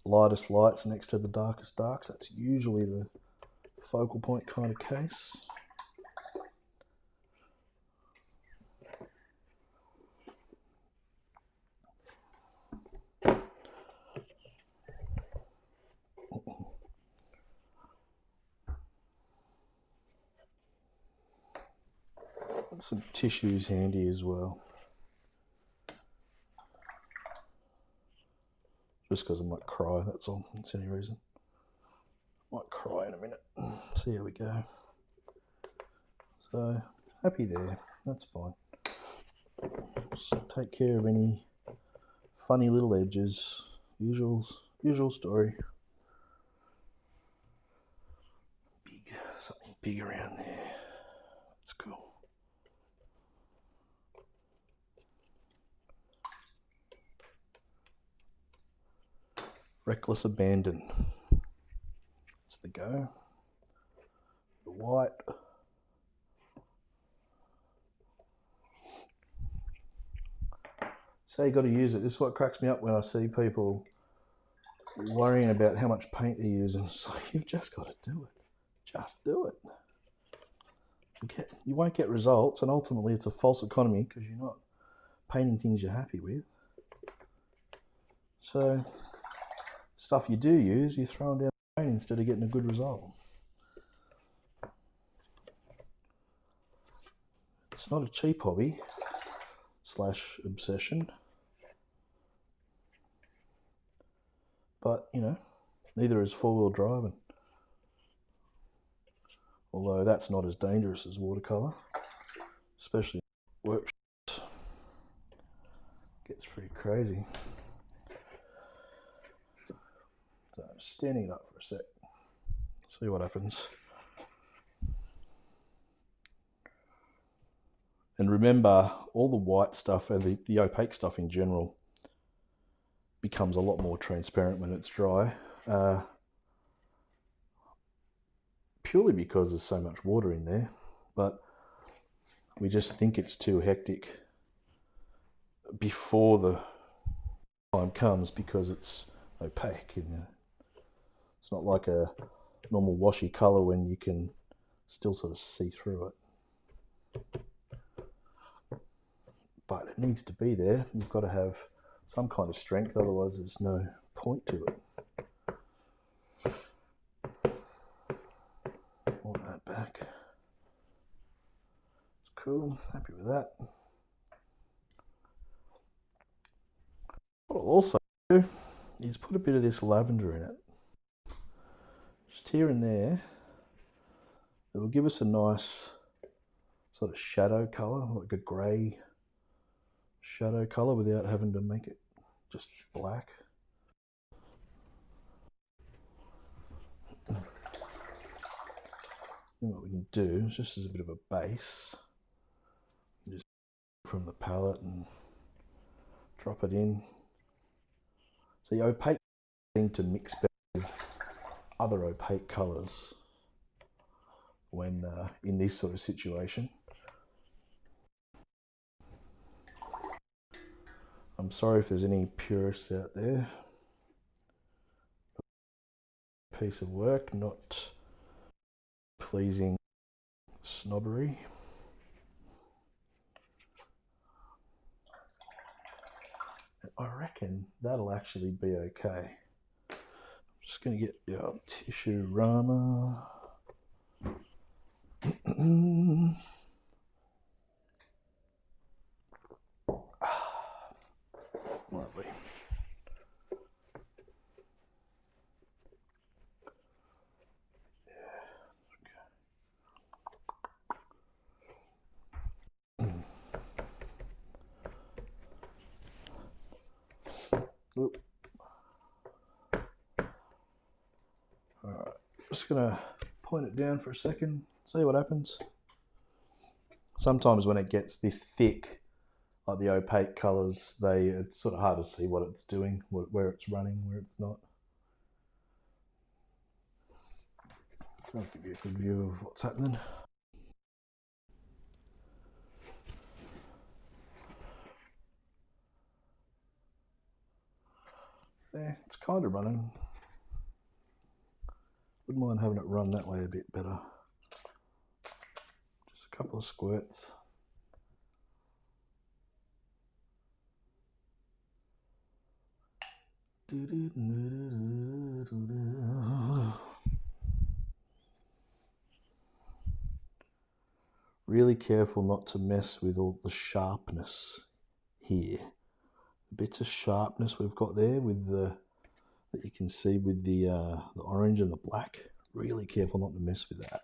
Speaker 1: lightest lights next to the darkest darks. That's usually the focal point kind of case. Some tissues handy as well. Just because I might cry, that's all. That's any reason. Might cry in a minute. See how we go. So, happy there. That's fine. Just take care of any funny little edges. Usual story. Something big around there. That's cool. Reckless abandon. That's the go. The white. So you got to use it. This is what cracks me up when I see people worrying about how much paint they're using. It's like, you've just got to do it. Just do it. You won't get results, and ultimately it's a false economy because you're not painting things you're happy with. So stuff you do use, you're throwing down the drain instead of getting a good result. It's not a cheap hobby / obsession, but you know, neither is four-wheel driving. Although that's not as dangerous as watercolour, especially workshops. Gets pretty crazy. So I'm standing it up for a sec. See what happens. And remember, all the white stuff and the opaque stuff in general becomes a lot more transparent when it's dry. Purely because there's so much water in there, but we just think it's too hectic before the time comes because it's opaque. And it's not like a normal washy colour when you can still sort of see through it. But it needs to be there. You've got to have some kind of strength, otherwise there's no point to it. Want that back. It's cool, happy with that. What I'll also do is put a bit of this lavender in it. Just here and there. It will give us a nice sort of shadow colour, like a grey shadow colour without having to make it just black. And what we can do is just as a bit of a base, just from the palette and drop it in. So the opaque seem to mix better with other opaque colours when in this sort of situation. I'm sorry if there's any purists out there. Piece of work, not pleasing snobbery. I reckon that'll actually be okay. I'm just going to get your tissue rama. Lovely. Oop. Alright, just gonna point it down for a second, see what happens. Sometimes when it gets this thick, like the opaque colours, it's sort of hard to see what it's doing, where it's running, where it's not. So I'll give you a good view of what's happening. There, it's kind of running. Wouldn't mind having it run that way a bit better. Just a couple of squirts. Really careful not to mess with all the sharpness here. The bits of sharpness we've got there with that you can see with the orange and the black. Really careful not to mess with that.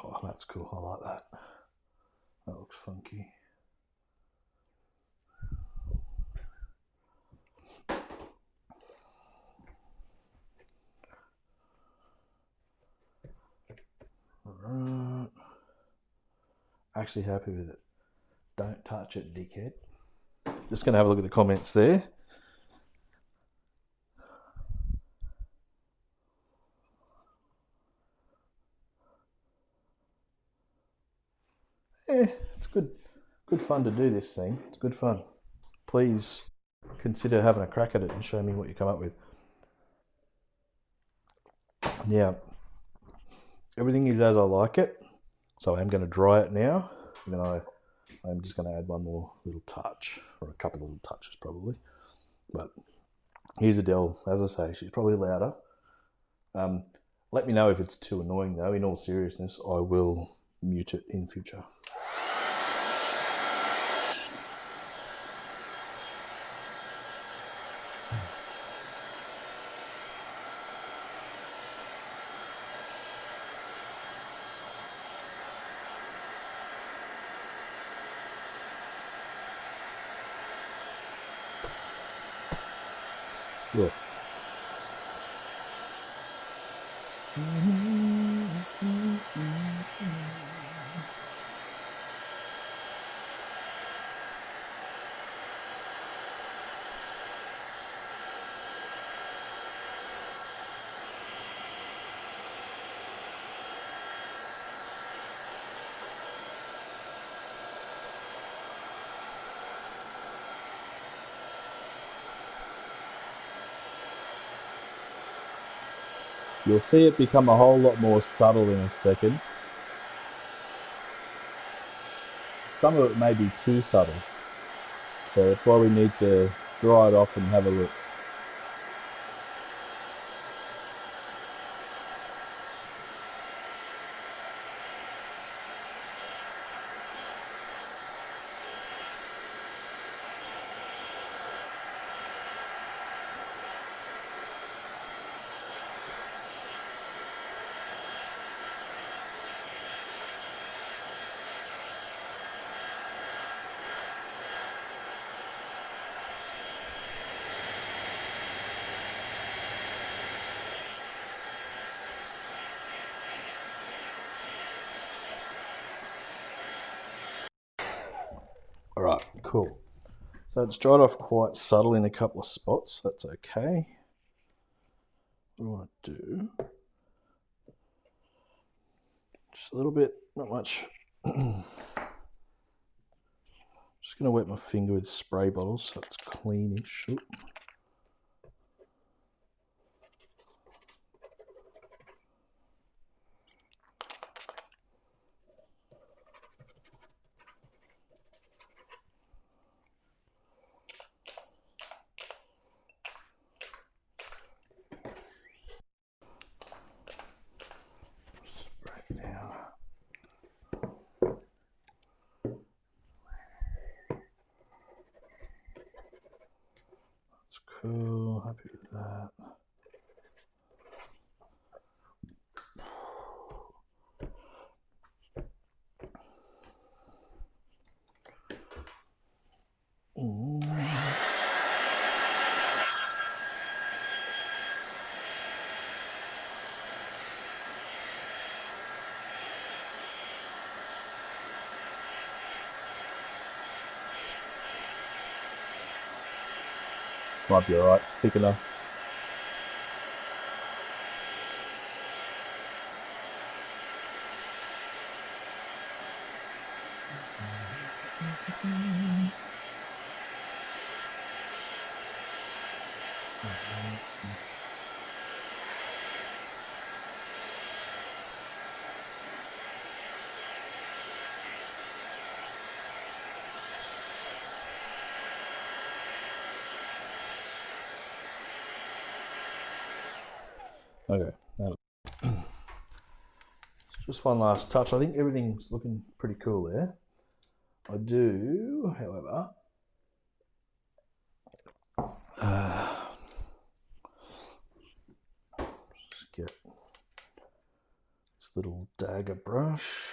Speaker 1: Oh, that's cool. I like that. That looks funky. Alright. Actually happy with it. Don't touch it, dickhead. Just going to have a look at the comments there. It's good fun to do this thing. It's good fun. Please consider having a crack at it and show me what you come up with. Now, everything is as I like it, so I'm going to dry it now. And then I'm just going to add one more little touch, or a couple of little touches probably. But here's Adele. As I say, she's probably louder. Let me know if it's too annoying though. In all seriousness, I will mute it in future. Look. You'll see it become a whole lot more subtle in a second. Some of it may be too subtle. So that's why we need to dry it off and have a look. All right, cool. So it's dried off quite subtle in a couple of spots. That's okay. What I want to do, just a little bit, not much. Just going to wet my finger with spray bottles so it's cleanish. Oop. Spray it down. That's cool, happy with that. Might be alright, it's thick enough. Okay, just one last touch. I think everything's looking pretty cool there. I do, however, just get this little dagger brush.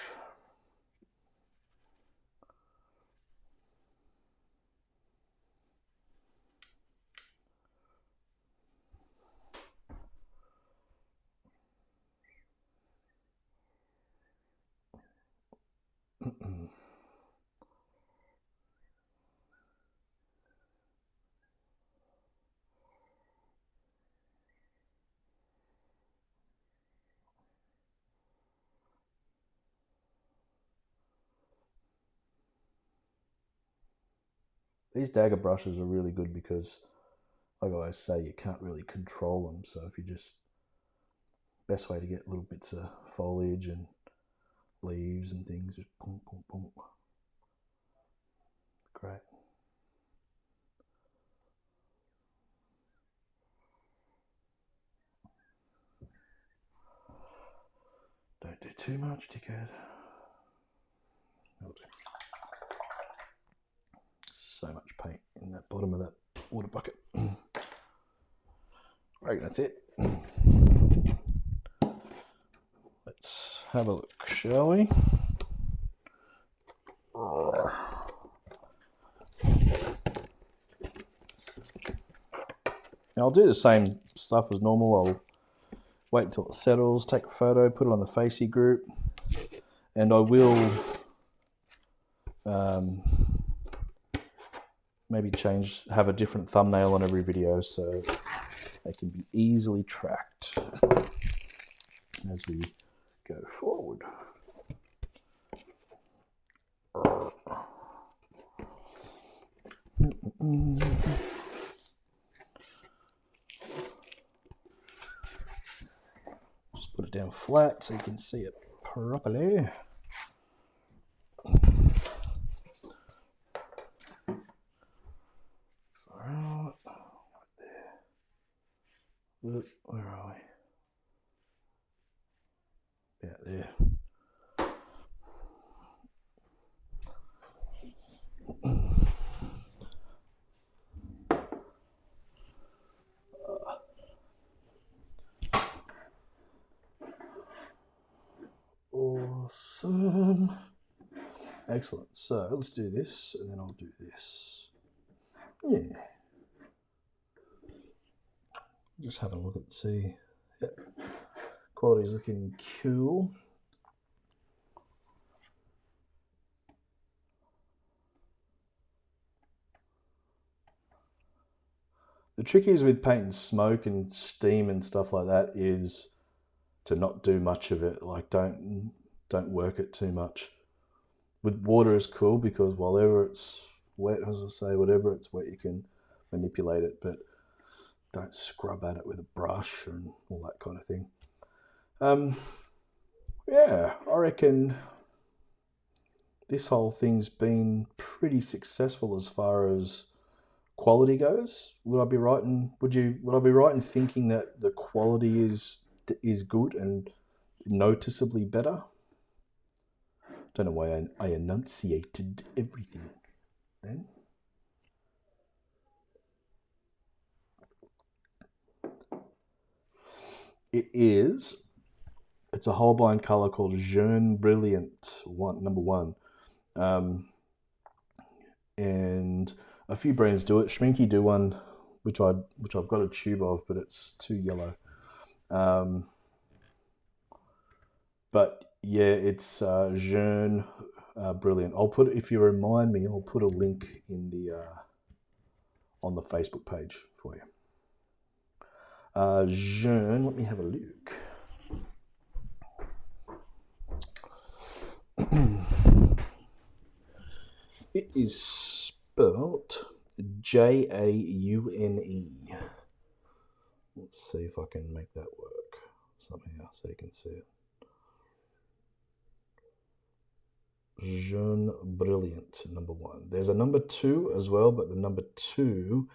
Speaker 1: These dagger brushes are really good because, like I always say, you can't really control them. So if you just, best way to get little bits of foliage and leaves and things, just boom, boom, boom. Great. Don't do too much, dickhead. So much paint in that bottom of that water bucket. I reckon that's it. Let's have a look, shall we? Now I'll do the same stuff as normal. I'll wait until it settles, take a photo, put it on the Facey group, and I will maybe have a different thumbnail on every video so they can be easily tracked as we go forward. Just put it down flat so you can see it properly. Right there. Where are we? About there. Awesome. Excellent. So let's do this, and then I'll do this. Yeah. Just having a look at see. Yep. Quality's looking cool. The trick is with paint and smoke and steam and stuff like that is to not do much of it. Like don't work it too much. With water is cool because whenever it's wet, as I say, whatever it's wet, you can manipulate it, but don't scrub at it with a brush and all that kind of thing. Yeah, I reckon this whole thing's been pretty successful as far as quality goes. Would I be right in thinking that the quality is good and noticeably better? Don't know why I enunciated everything then. It's a Holbein color called Jaune Brilliant number 1. And a few brands do it. Schminky do one, which I've got a tube of, but it's too yellow. But yeah, it's Jaune Brilliant. If you remind me, I'll put a link in the on the Facebook page for you. Jaune, let me have a look. It is spelled Jaune. Let's see if I can make that work somehow so you can see it. Jaune Brilliant, number 1. There's a number 2 as well, but the number 2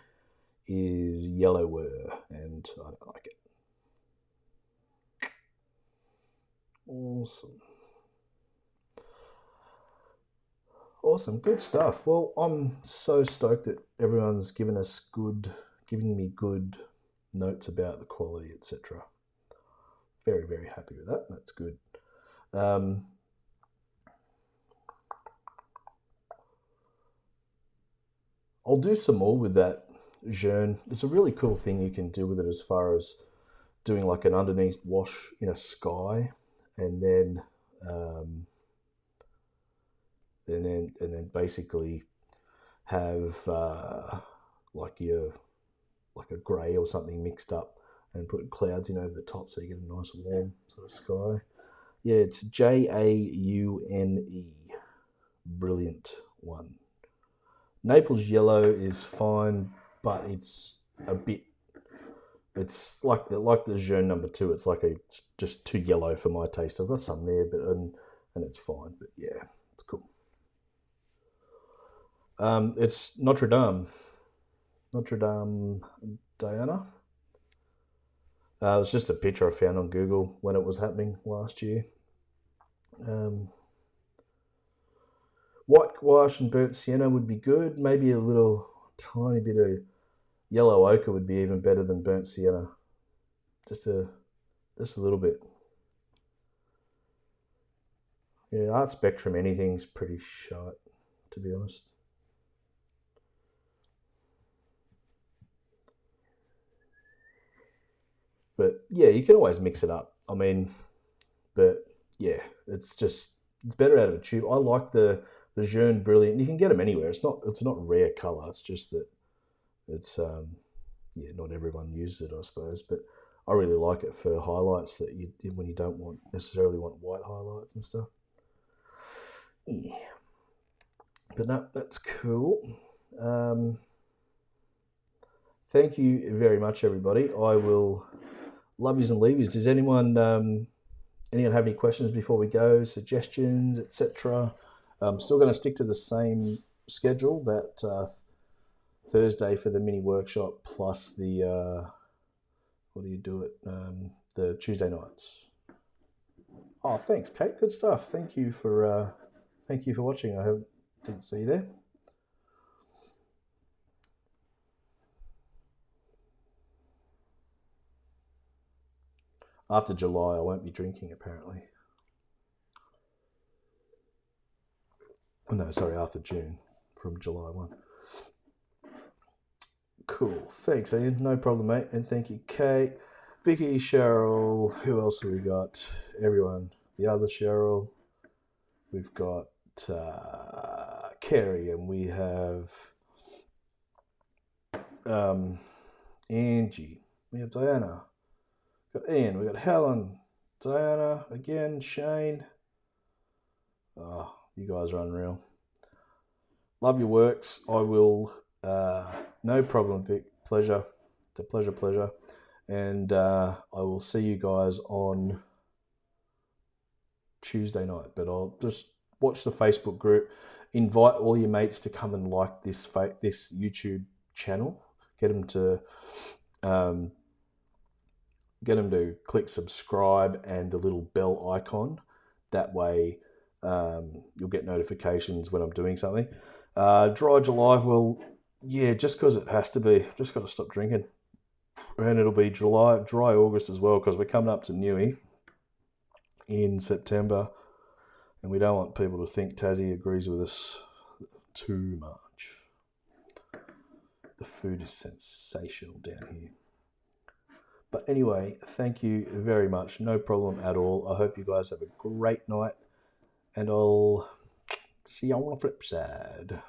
Speaker 1: is yellower, and I don't like it. Awesome, good stuff. Well, I'm so stoked that everyone's giving me good notes about the quality, etc. Very, very happy with that. That's good. I'll do some more with that Jaune. It's a really cool thing you can do with it as far as doing like an underneath wash in a sky, and then basically have like a grey or something mixed up and put clouds in over the top so you get a nice warm sort of sky. Yeah, it's Jaune, Brilliant 1. Naples yellow is fine, but it's a bit. It's like the Jeune number 2. It's like just too yellow for my taste. I've got some there, but and it's fine. But yeah, it's cool. It's Notre Dame, Diana. It's just a picture I found on Google when it was happening last year. Whitewash and burnt sienna would be good. Maybe a little tiny bit of yellow ochre would be even better than burnt sienna. Just a little bit. Yeah, art spectrum, anything's pretty shite, to be honest. But yeah, you can always mix it up. I mean, but yeah, it's better out of a tube. I like the Jeune Brilliant. You can get them anywhere. It's not rare color. It's just that it's yeah, not everyone uses it, I suppose. But I really like it for highlights that you when you don't necessarily want white highlights and stuff. Yeah, but no, that's cool. Thank you very much, everybody. I will love yous and leave yous. Does anyone have any questions before we go? Suggestions, etc. I'm still going to stick to the same schedule. That Thursday for the mini workshop plus the what do you do it? The Tuesday nights. Oh, thanks, Kate. Good stuff. Thank you for watching. I didn't see you there. After July, I won't be drinking, apparently. Oh, no, sorry, after June, from July 1. Cool. Thanks, Ian. No problem, mate. And thank you, Kate, Vicky, Cheryl. Who else have we got? Everyone. The other Cheryl. We've got Kerry, and we have Angie. We have Diana. We've got Ian. We've got Helen. Diana again. Shane. Oh, you guys are unreal. Love your works. I will. No problem, Vic. Pleasure. It's a pleasure. And I will see you guys on Tuesday night. But I'll just watch the Facebook group. Invite all your mates to come and like this YouTube channel. Get them to click subscribe and the little bell icon. That way, you'll get notifications when I'm doing something. Dry July, well, yeah, just because it has to be. I've just got to stop drinking. And it'll be dry August as well, because we're coming up to Newey in September, and we don't want people to think Tassie agrees with us too much. The food is sensational down here. But anyway, thank you very much. No problem at all. I hope you guys have a great night, and I'll see you on the flip side.